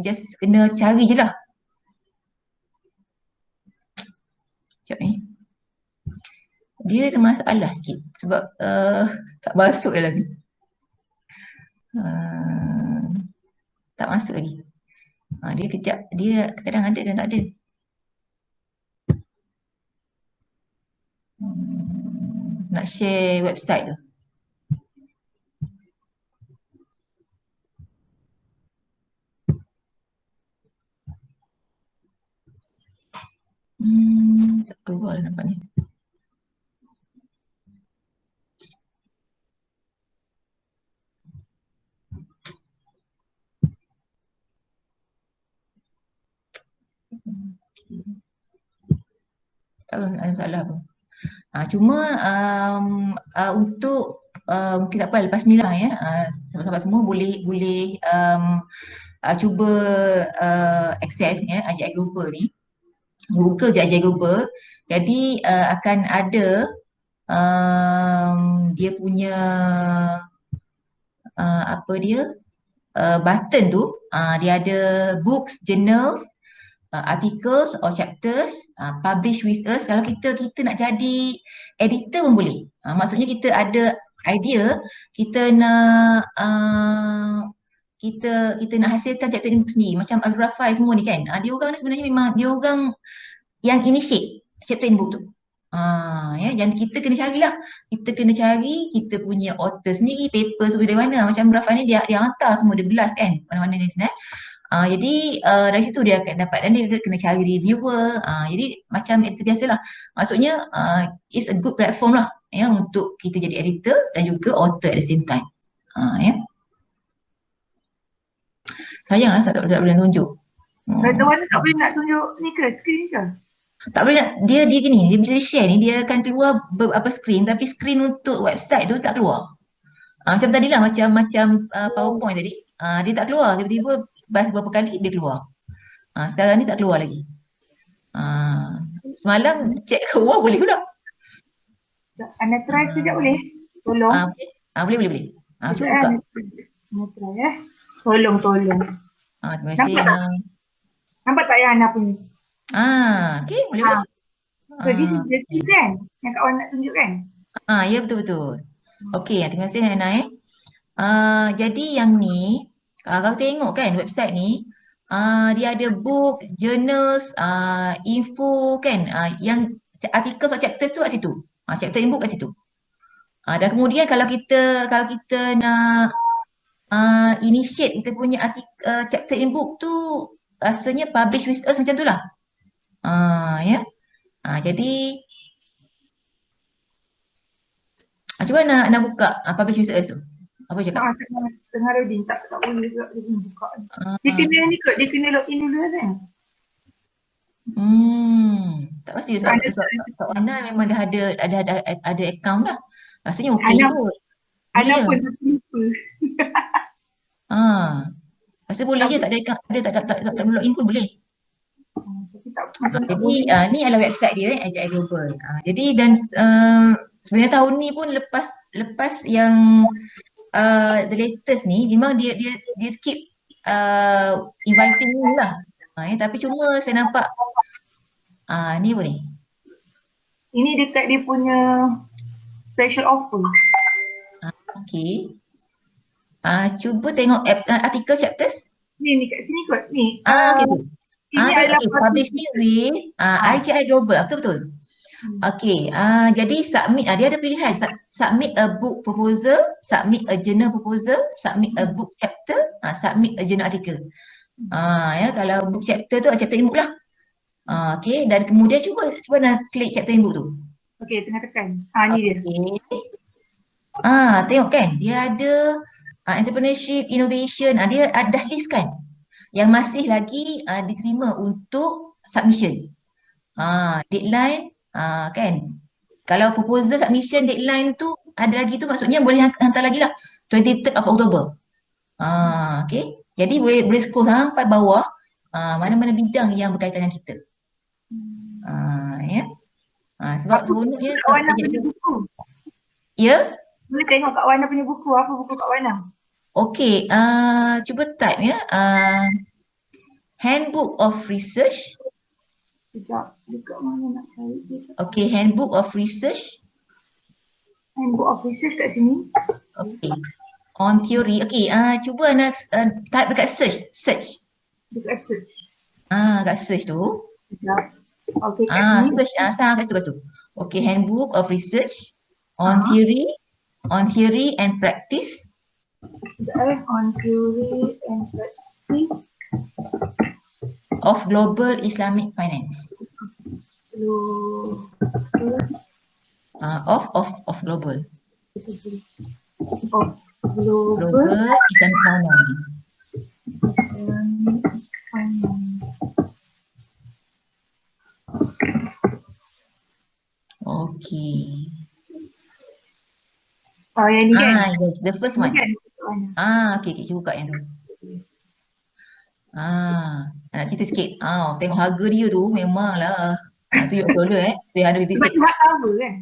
Just kena cari je lah. Sekejap ni. Dia ada masalah sikit sebab tak masuk dalam ni. Tak masuk lagi. Dia kejap, dia kadang ada dan tak ada. Nak share website tu. Tak keluar lah nampaknya. Tak ada masalah pun. Cuma untuk mungkin tak apa, lepas ni lah ya, sahabat-sahabat semua boleh cuba akses ya IJI Global ni. Google je IJI Global. Jadi akan ada dia punya button tu, dia ada books, journals, articles or chapters, publish with us. Kalau kita nak jadi editor pun boleh. Maksudnya kita ada idea, kita nak kita nak hasilkan chapter ni sendiri, macam Al-Rafai semua ni kan. Dia orang ni sebenarnya memang dia orang yang initiate chapter in book tu. Ya, dan kita kena carilah. Kita kena cari kita punya author sendiri, paper semua dari mana. Macam Rafai ni dia hantar semua, dia belas kan mana-mana ni kan. Jadi dari situ dia akan dapat, dan dia kena cari reviewer. Jadi macam editor biasalah. Maksudnya it's a good platform lah ya untuk kita jadi editor dan juga author at the same time. Ya. Sayanglah tak boleh tunjuk. Kata mana tak boleh nak tunjuk ni ke, screen ke? Tak boleh nak, dia gini, dia bila share ni dia akan keluar beberapa screen, tapi screen untuk website tu tak keluar. Macam tadilah, macam PowerPoint tadi, dia tak keluar, tiba-tiba bahas beberapa kali dia keluar. Sekarang ni tak keluar lagi. Semalam check keluar boleh pula. Anda try sekejap boleh? Tolong. Boleh. Cuba buka. Anda try ya. Tolong. Terima kasih. Nampak tak yang Ana punya? Okey, boleh. So this is the key kan? Yang kawan nak tunjuk kan? Ya betul. Okey, terima kasih Hana. Jadi yang ni Kalau tengok kan website ni, dia ada book, journals, info kan, yang artikel atau chapters tu kat situ. Chapter in book kat situ. Dan kemudian kalau kita nak initiate kita punya chapter in book tu, rasanya publish with us macam tu lah. Ya. Jadi cuba nak buka publish with us tu. Apa cakap? Tengah reading tak boleh juga dia kena buka. Dia kena ni kot, dia kena login dulu kan? Tak pasti sebab Ana memang dah ada account dah. Rasanya okey kot. Ana Boleh pun je. lupa. Rasa boleh je, tak ada account, tak login pun boleh. Tapi tak Jadi ni adalah website dia, Agile Global. Jadi dan sebenarnya tahun ni pun lepas yang the latest ni memang dia keep inviting ni lah. Tapi cuma saya nampak ni apa ni? Ini dekat dia punya special offer. Okey. Cuba tengok artikel chapters. Ni kat sini kot. Ni. Okey tu. Ini adalah publishing with IGI Global. Betul-betul. Okey, jadi submit, dia ada pilihan, submit a book proposal, submit a journal proposal, submit a book chapter, submit a journal article. Ya, kalau book chapter tu chapter in book lah. Okey, dan kemudian cuba nak klik chapter in book tu. Okey, tengah tekan. Ni dia. Tengok kan, dia ada entrepreneurship, innovation, dia dah list kan yang masih lagi diterima untuk submission. Deadline kan. Kalau proposal submission deadline tu ada lagi tu, maksudnya boleh hantar lagi lah 23rd of October. Okay. Jadi boleh scroll sampai bawah mana-mana bidang yang berkaitan dengan kita. Ya. Sebab seronoknya Kak Wana punya buku. Ya. Boleh tengok Kak Wana punya buku. Apa buku Kak Wana? Okay. Cuba type ya. Handbook of Research. Sekejap, dekat mana nak cari dia? Okay, Handbook of Research. Handbook of Research kat sini. Okay. On theory. Okay, cuba nak type dekat search. Dekat search. Kat search tu. Sekejap. Okay, kat sini. Search, kat situ. Okay, Handbook of Research on theory and practice. Sekejap on theory and practice. Of Global Islamic Finance. Of Global. Of Global Islamic Finance. Okay. Yang ni kan? Yes, the first one. Okay, cuba buka yang tu. Nak cerita sikit. Tengok harga dia tu memanglah $3 $356. Sebab cover kan?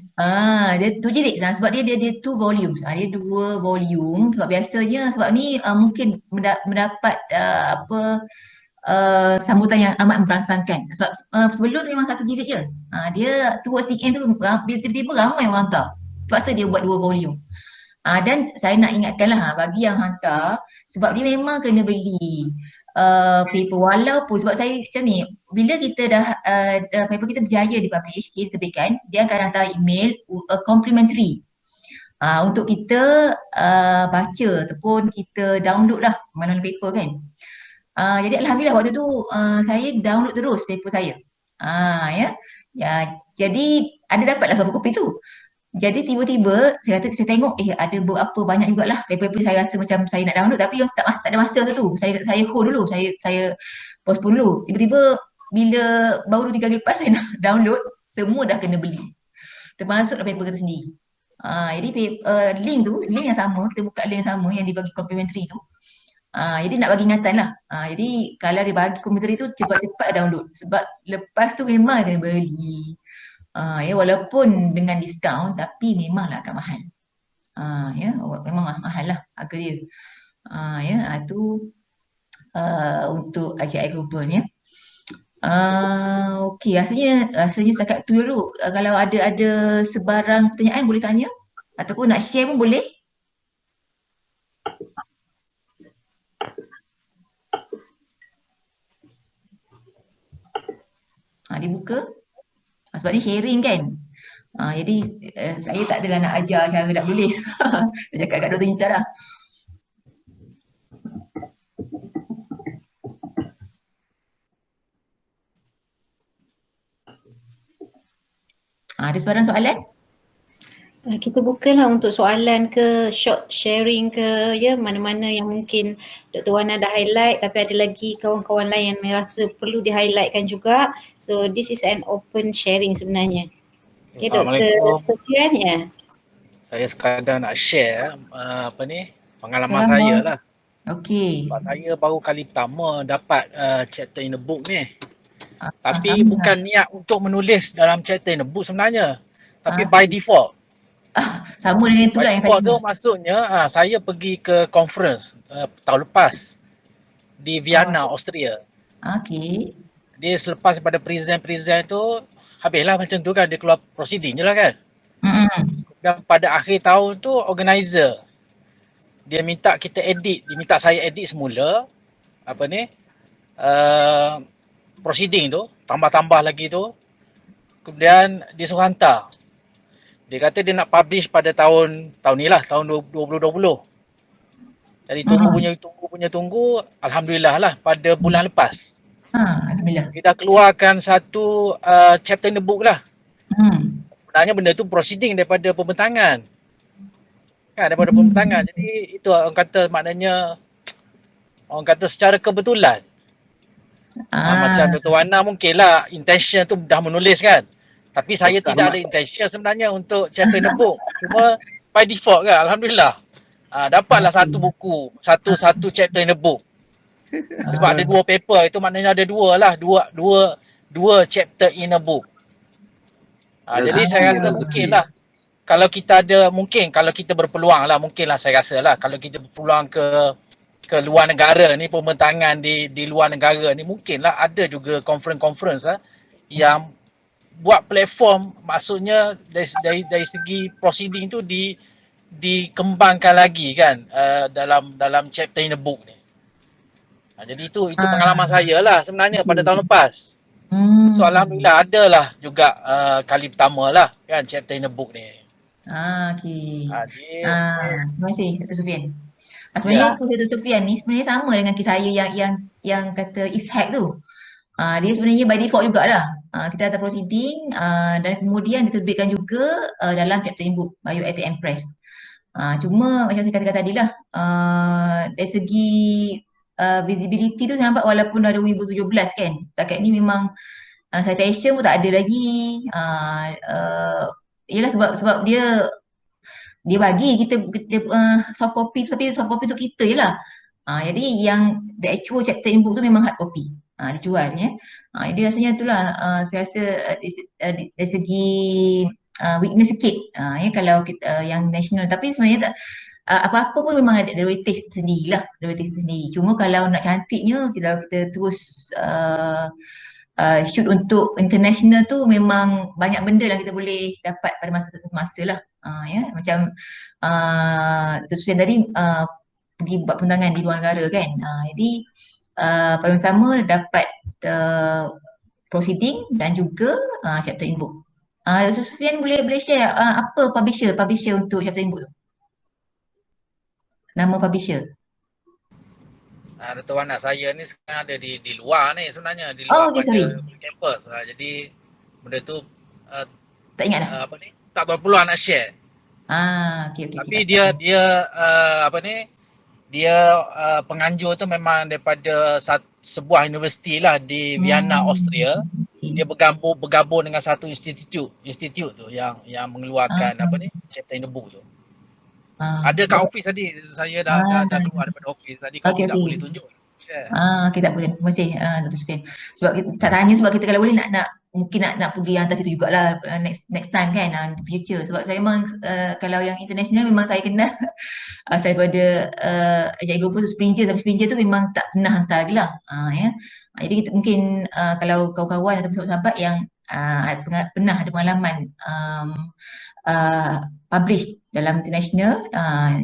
Dia tu jilid lah, sebab dia 2 volumes. Dia 2 volume sebab biasanya sebab ni mungkin mendapat sambutan yang amat merangsangkan. Sebab sebelum tu memang 1 jilid je. Dia towards the end tu tiba-tiba ramai orang hantar. Terpaksa dia buat 2 volume. Dan saya nak ingatkanlah bagi yang hantar, sebab dia memang kena beli paper, walaupun sebab saya macam ni, bila kita dah paper kita berjaya dipublish, kita terbitkan, dia akan hantar email complimentary untuk kita baca ataupun kita download lah mana-mana paper kan. Jadi alhamdulillah waktu tu saya download terus paper saya. Jadi ada dapatlah soft copy tu. Jadi tiba-tiba saya tengok ada berapa banyak jugalah paper-paper saya rasa macam saya nak download, tapi tak ada masa tu. Saya hold dulu, saya postpone dulu. Tiba-tiba bila baru 3 hari lepas saya nak download, semua dah kena beli. Termasuklah paper kita sendiri. Jadi link yang sama, kita buka link yang sama yang dibagi complimentary tu. Jadi nak bagi ingatan lah. Jadi kalau dia bagi complimentary tu, cepat-cepat download. Sebab lepas tu memang kena beli. Walaupun dengan diskaun tapi memanglah agak mahal. Memang mahal lah harga dia. Itu untuk IGI Global ya. Okey, rasanya setakat tu dulu. Kalau ada sebarang pertanyaan boleh tanya ataupun nak share pun boleh. Dibuka. Sebab ni sharing kan. Jadi saya tak adalah nak ajar cara nak tulis. Dah cakap kat Dr. Nita dah. Ada sebarang soalan? Kita bukalah untuk soalan ke, short sharing ke, ya, mana-mana yang mungkin Dr. Wana dah highlight tapi ada lagi kawan-kawan lain yang rasa perlu di-highlightkan juga. So this is an open sharing sebenarnya. Okay, Dr. Assalamualaikum. Sofian, ya. Saya sekadar nak share pengalaman saya lah. Okey. Sebab saya baru kali pertama dapat chapter in the book ni. Tapi sama. bukan niat untuk menulis dalam chapter in the book sebenarnya. Tapi by default. Sama dengan itulah By yang saya default tu maksudnya saya pergi ke conference tahun lepas di Vienna, Austria. Okey. Dia selepas daripada present tu, habislah macam tu kan, dia keluar proceeding je lah kan. Dan pada akhir tahun tu, organizer dia minta kita edit, dia minta saya edit semula proceeding tu, tambah-tambah lagi tu. Kemudian dia suruh hantar. Dia kata dia nak publish pada tahun ni lah, tahun 2020. Jadi tunggu, alhamdulillah lah pada bulan lepas. Alhamdulillah. Dia dah keluarkan satu chapter in the book lah. Sebenarnya benda tu proceeding daripada pembentangan. Kan, daripada pembentangan. Jadi itu orang kata maknanya, orang kata secara kebetulan. Macam Dr. Wana mungkinlah intention tu dah menulis kan. Tapi saya tidak ada intention sebenarnya untuk chapter in the book. Cuma by default kan, alhamdulillah. Dapatlah satu buku, satu chapter in the book. Sebab ada 2 paper, itu maknanya ada dua chapter in a book. Jadi saya rasa mungkinlah kalau kita ada, kalau kita berpeluang lah, mungkinlah saya rasa lah kalau kita berpeluang ke luar negara ni, pembentangan di luar negara ni, mungkinlah ada juga conference yang buat platform, maksudnya dari segi proceeding tu dikembangkan lagi kan dalam chapter in the book ni. Jadi itu pengalaman saya lah sebenarnya pada tahun lepas. So alhamdulillah adalah juga kali pertama lah kan chapter in the book ni. Okey. Terima kasih Dr. Sufian. Sebenarnya Dr. Sufian ni sebenarnya sama dengan kisah saya yang kata Ishak tu. Dia sebenarnya by default jugalah. Kita ada proceeding dan kemudian diterbitkan juga dalam chapter in book by UiTM Press. Cuma macam saya katakan tadi lah, dari segi visibility tu saya nampak walaupun dah 2017 kan, setakat ni memang citation pun tak ada lagi. Yelah sebab dia bagi kita soft copy tu, tapi soft copy tu kita je lah. Jadi yang the actual chapter in book tu memang hard copy. Dijual ya. Jadi rasanya itulah saya rasa dari segi weakness sikit ya kalau kita yang national, tapi sebenarnya tak apa-apa pun memang ada weightage sendirilah, Cuma kalau nak cantiknya kita terus shoot untuk international tu memang banyak benda yang kita boleh dapat pada masa lah. Ya macam Dr. Sufian tadi pergi buat pendangan di luar negara kan. Jadi paling sama dapat proceeding dan juga chapter in book. Dr. Sufian boleh share apa publisher untuk chapter in book tu? Nama publisher. Dr. Wana, saya ni sekarang ada di luar ni sebenarnya, di luar campus. Jadi benda tu tak ingat dah. Tak berpeluang nak share. Okay. Tapi dia penganjur tu memang daripada sebuah universiti lah di Vienna, Austria. Dia bergabung dengan satu institut tu yang mengeluarkan chapter in the book tu. Ada kat office tadi, saya dah keluar daripada office tadi, kalau tidak boleh tunjuk. Okay, tak boleh. Terima kasih Dr. Sufian. Sebab kita tak tanya, sebab kita kalau boleh mungkin nak pergi hantar situ jugalah next time kan, in the future. Sebab saya memang kalau yang international memang saya kenal saya pada Agile Global tu Springer, tapi Springer tu memang tak pernah hantar lagi lah. Ya. Jadi kita mungkin kalau kawan-kawan atau sahabat-sahabat yang pernah ada pengalaman publish dalam international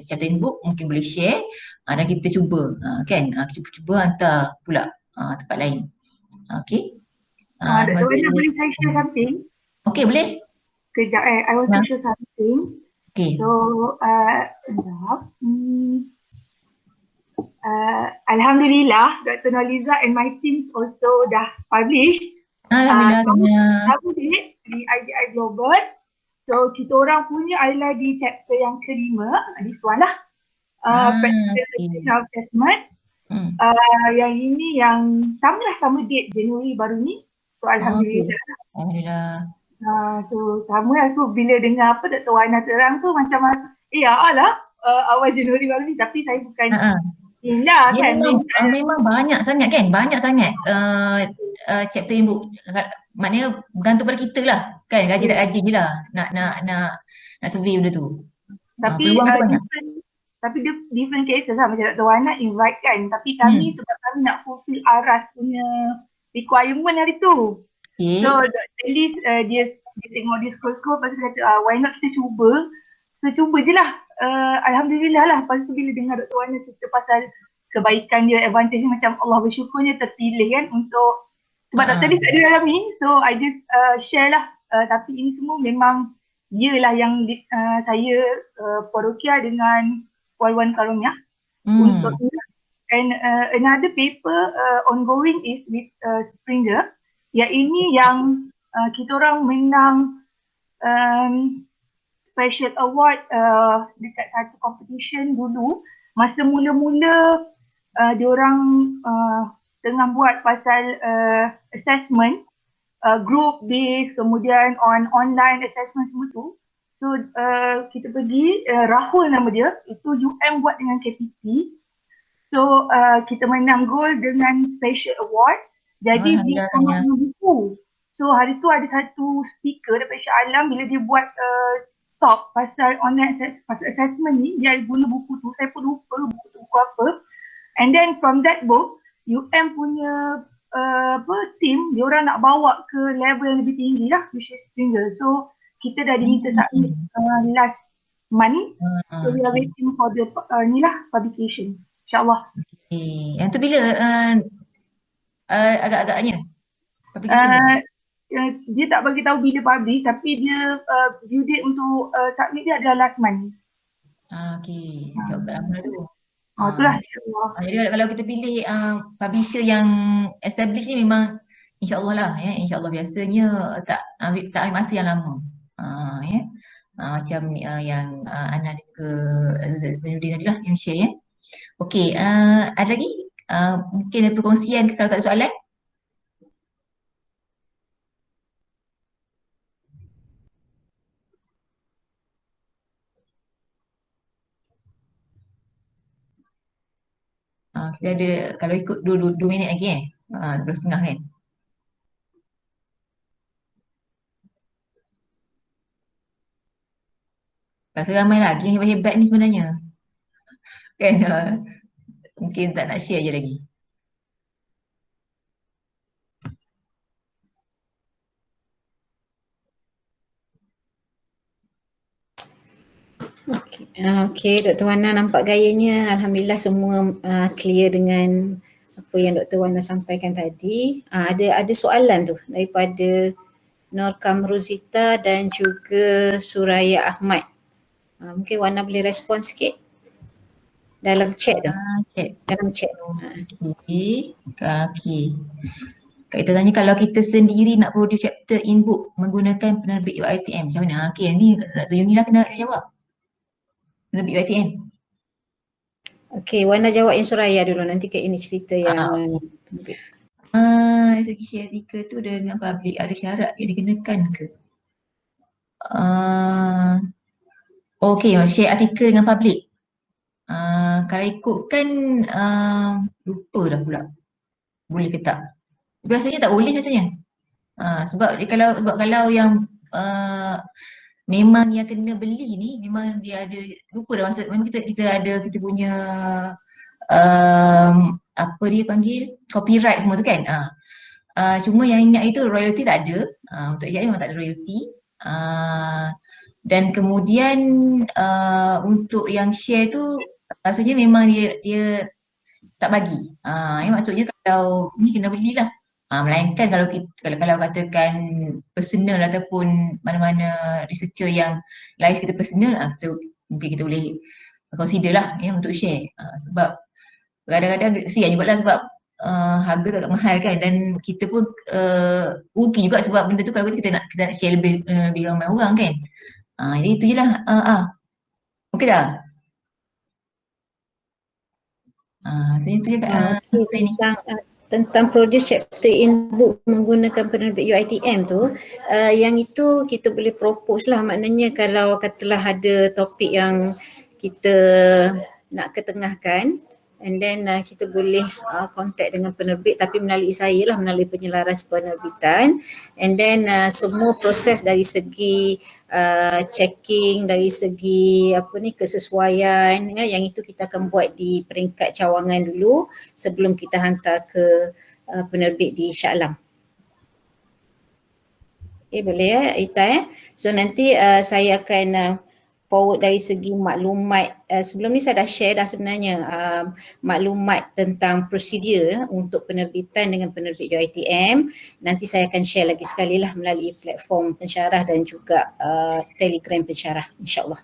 chapter in book, mungkin boleh share dan kita cuba kan, kita cuba hantar pula tempat lain. Okay. Terima Dr. Wana kasih. boleh saya share something? Okey, boleh? Kejap I want to Ya. share something. Okey. So, Alhamdulillah, Dr. Noliza and my teams also dah publish. Alhamdulillah. Publish di IGI Global. So, kita orang punya adalah di chapter yang kelima, this one lah. Practical assessment. Yang ini yang sama date Januari baru ni. So, Alhamdulillah. Alhamdulillah. So, sama lah tu bila dengar apa Dr. Wana terang tu macam awal Januari baru ni, tapi saya bukan indah kan. Memang banyak sangat kan, chapter in book. Maknanya bergantung pada kita lah kan, gaji tak gaji je lah nak survey benda tu. Tapi different cases lah, macam Dr. Wana invite kan, tapi kami sebab kami nak fulfill aras punya requirement hari tu. So Dr. Liz dia tengok dia scroll lepas tu kata why not kita cuba. So cuba je lah. Alhamdulillah lah, lepas tu bila dengar Dr. Wana cerita pasal kebaikan dia, advantage dia, macam Allah bersyukurnya terpilih kan untuk sebab Dr. Liz tak ada dalam ni. So I just share lah, tapi ini semua memang dia lah yang saya Porokia dengan Puan Karunia untuk ini. And another paper ongoing is with Springer. Yang ini yang kita orang menang special award dekat satu competition dulu. Masa mula-mula diorang tengah buat pasal assessment, group based, kemudian online assessment semua tu. So kita pergi, Rahul nama dia, itu UM buat dengan KPP. So kita menang gold dengan special award. Jadi dia sama buku. So hari tu ada satu speaker daripada Shah Alam, bila dia buat talk pasal online assessment ni, dia guna buku tu. Saya pun lupa buku apa. And then from that book, UM punya team, dia orang nak bawa ke level yang lebih tinggi lah, which is Springer. So kita dah diminta submit last month. So we are waiting for the publication. InsyaAllah. Yang tu bila agak-agaknya? Dia tak bagi tahu bila publish, tapi dia due date untuk submit dia adalah last month. Okey. Lama tu. Itulah insyaAllah. Jadi kalau kita pilih publisher yang established ni memang insyaAllah lah ya. InsyaAllah biasanya tak ambil masa yang lama. Macam yang Ana dan juga Zainuddin tadi lah yang share ya. Okey, ada lagi? Mungkin ada perkongsian kalau tak ada soalan? Kita ada, kalau ikut 2 minit lagi 2.5 kan? Rasa ramai lagi yang hebat-hebat ni sebenarnya. Kan? Mungkin tak nak share je lagi. Okey, Dr. Wana nampak gayanya. Alhamdulillah semua clear dengan apa yang Dr. Wana sampaikan tadi. Ada soalan tu daripada Nur Kamruzita dan juga Suraya Ahmad. Mungkin Wana boleh respon sikit dalam chat tu. Dalam chat. Okey. Kak Ita tanya kalau kita sendiri nak produce chapter in book menggunakan penerbit UiTM macam mana? Okey, ni Dr. Yuni lah kena jawab. Penerbit UiTM. Okey, Wana jawab yang Suraya dulu, nanti Kak Yuni cerita yang dari segi share artikel tu dengan public ada syarat yang dikenakan ke? Okey, share artikel dengan public. Kalau ikutkan lupa dah pula. Boleh ke tak? Biasanya tak boleh rasanya. Sebab kalau yang memang yang kena beli ni memang dia ada, lupa dah masa memang kita punya apa dia panggil, copyright semua tu kan. Cuma yang ingat itu royalty tak ada. Untuk IJI memang tak ada royalty. Dan kemudian untuk yang share tu rasanya memang dia tak bagi. Maksudnya kalau ni kena belilah. Melainkan kalau kita, kalau katakan personal ataupun mana-mana researcher yang live kita personal, kita mungkin kita boleh consider lah ya untuk share. Sebab kadang-kadang kesian juga lah sebab harga tu agak mahal kan, dan kita pun rugi juga sebab benda tu kalau kita nak share lebih ramai orang kan. Jadi itu je lah. Okey tak? Itu je Okey, tentang produce chapter in book menggunakan penerbit UiTM tu, yang itu kita boleh propose lah, maknanya kalau katalah ada topik yang kita nak ketengahkan, and then kita boleh contact dengan penerbit tapi melalui saya lah, melalui penyelaras penerbitan, and then semua proses dari segi checking, dari segi kesesuaian ya, yang itu kita akan buat di peringkat cawangan dulu sebelum kita hantar ke penerbit di Shah Alam. Okay, boleh ya Ita. So nanti saya akan forward dari segi maklumat. Sebelum ni saya dah share dah sebenarnya maklumat tentang prosedur untuk penerbitan dengan penerbit UiTM. Nanti saya akan share lagi sekali lah melalui platform pensyarah dan juga Telegram pensyarah, insyaAllah.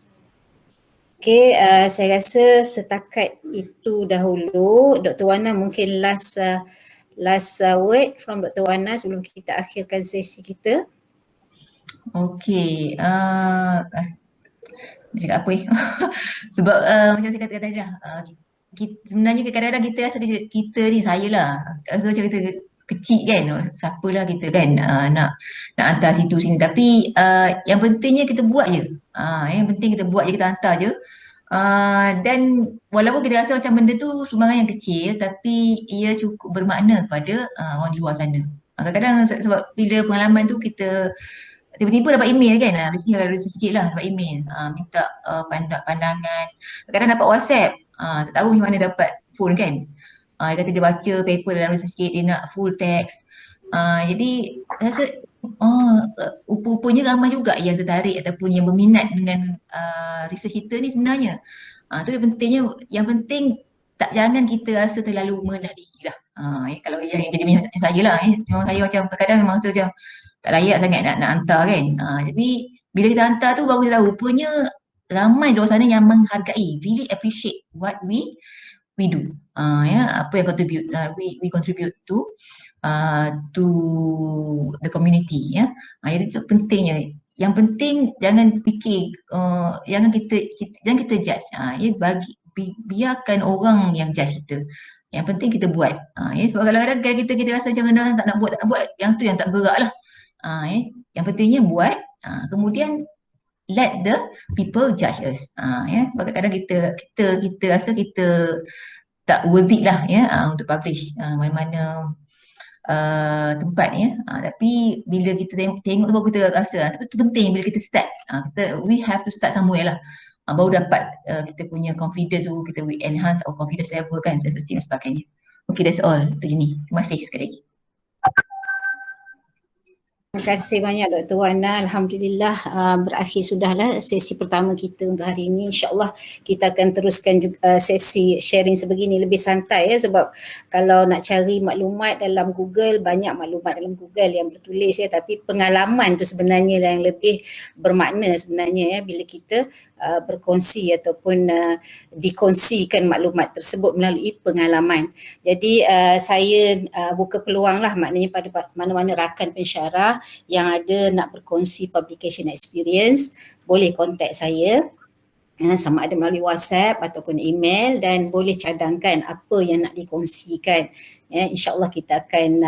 Okay, saya rasa setakat itu dahulu. Dr. Wana mungkin last word from Dr. Wana sebelum kita akhirkan sesi kita. Okay, cakap apa sebab macam saya kata tadi dah, sebenarnya kadang-kadang kita rasa kita ni, saya lah rasa macam kita kecil kan, siapalah kita kan nak hantar situ sini, tapi yang pentingnya kita buat je, yang penting kita buat je, kita hantar je. Dan walaupun kita rasa macam benda tu sumbangan yang kecil, tapi ia cukup bermakna kepada orang di luar sana. Kadang-kadang sebab bila pengalaman tu kita tiba-tiba dapat email kan, mesti kalau risau sikit lah dapat email, minta pandangan, kadang-kadang dapat WhatsApp, tak tahu macam mana dapat phone kan, dia kata dia baca paper dalam risau sikit, dia nak full text, jadi rasa rupa-rupanya ramai juga yang tertarik ataupun yang berminat dengan research kita ni sebenarnya. Tu yang penting jangan kita rasa terlalu merendah diri lah. Kalau yang jadi macam saya lah, memang saya macam kadang-kadang memang rasa macam tak layak sangat nak hantar kan. Jadi bila kita hantar tu baru kita tahu rupanya ramai di luar sana yang menghargai, really appreciate what we do. Apa yang we contribute to the community ya. Jadi itu pentingnya. Yang penting jangan fikir, jangan kita judge. Biarkan orang yang judge kita. Yang penting kita buat. Sebab kadang-kadang kita rasa macam mana tak nak buat, yang tu yang tak gerak lah. Yang pentingnya buat, kemudian let the people judge us. Sebab kadang-kadang kita rasa kita tak worthy lah ya untuk publish mana-mana tempat ya. Tapi bila kita tengok tu baru kita rasa itu penting bila kita start. We have to start somewhere lah. Baru dapat kita punya confidence tu, kita enhance our confidence level kan, self-esteem dan sebagainya. Okay, that's all. Itu je ni. Terima kasih sekali lagi. Terima kasih banyak Dr. Wana. Alhamdulillah berakhir sudahlah sesi pertama kita untuk hari ini. InsyaAllah kita akan teruskan juga sesi sharing sebegini lebih santai ya, sebab kalau nak cari maklumat dalam Google, banyak maklumat dalam Google yang bertulis ya, tapi pengalaman tu sebenarnya yang lebih bermakna sebenarnya ya, bila kita berkongsi ataupun dikongsikan maklumat tersebut melalui pengalaman. Jadi saya buka peluang lah, maknanya pada mana-mana rakan pensyarah yang ada nak berkongsi publication experience, boleh contact saya sama ada melalui WhatsApp ataupun email, dan boleh cadangkan apa yang nak dikongsikan ya. InsyaAllah kita akan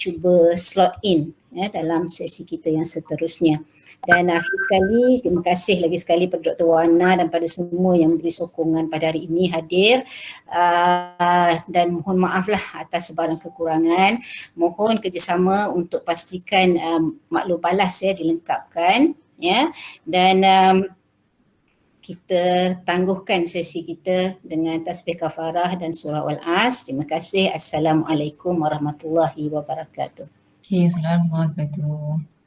cuba slot in ya dalam sesi kita yang seterusnya. Dan akhir sekali, terima kasih lagi sekali pada Dr. Wana dan pada semua yang beri sokongan pada hari ini hadir, dan mohon maaflah atas sebarang kekurangan. Mohon kerjasama untuk pastikan maklum balas ya dilengkapkan ya, dan kita tangguhkan sesi kita dengan tasbih kafarah dan surah Al-As. Terima kasih. Assalamualaikum warahmatullahi wabarakatuh. Assalamualaikum warahmatullahi wabarakatuh.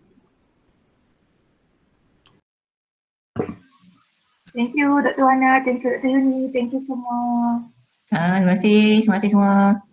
Thank you Dr. Wana, thank you Dr. Yuni, thank you semua. Terima kasih semua.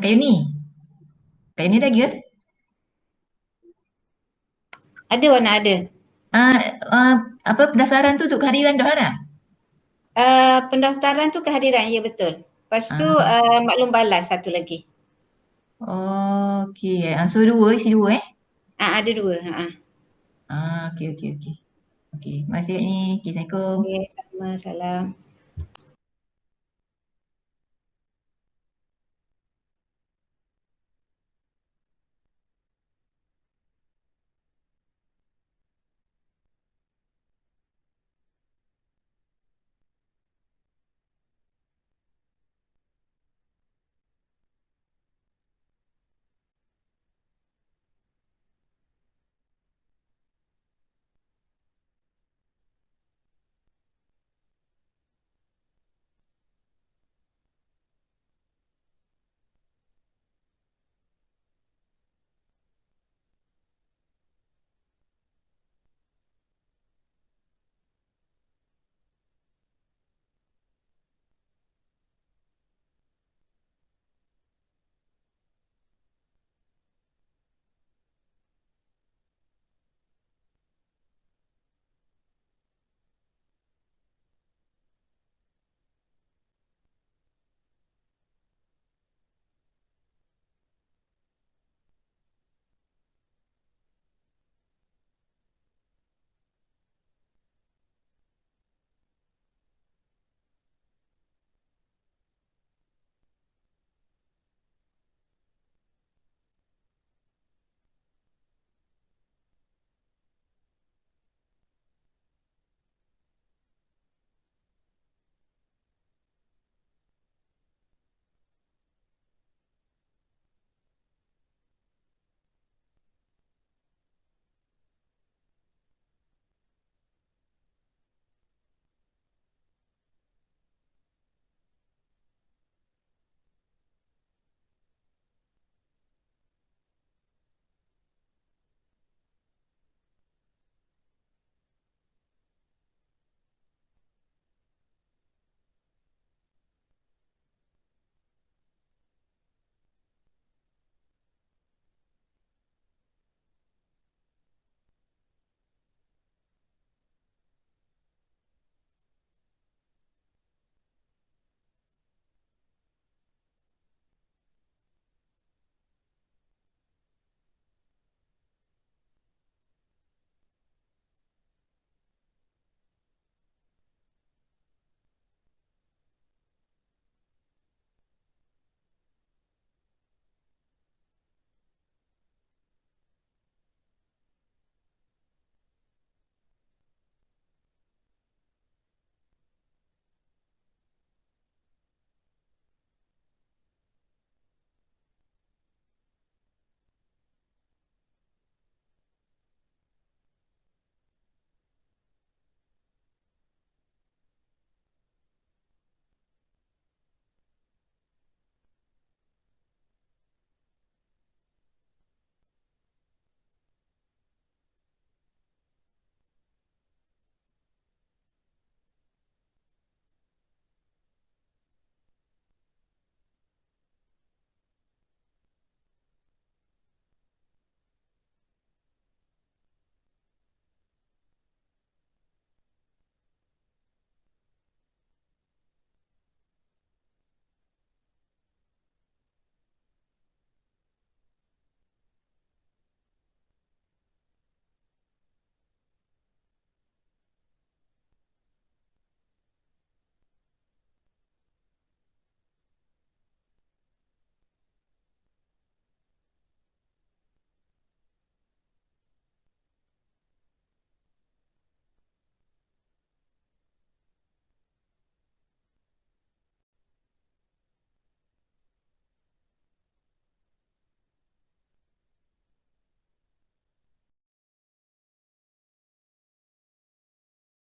Kak Yuni. Kak Yuni ada ke? Ada Wana, ada. Apa pendaftaran tu untuk kehadiran dah ada? Pendaftaran tu kehadiran, ya betul. Lepas tu maklum balas satu lagi. Okey. So isi dua Ada dua. Okey. Okey. Terima kasih Kak Ni. Assalamualaikum. Okay, sama, salam.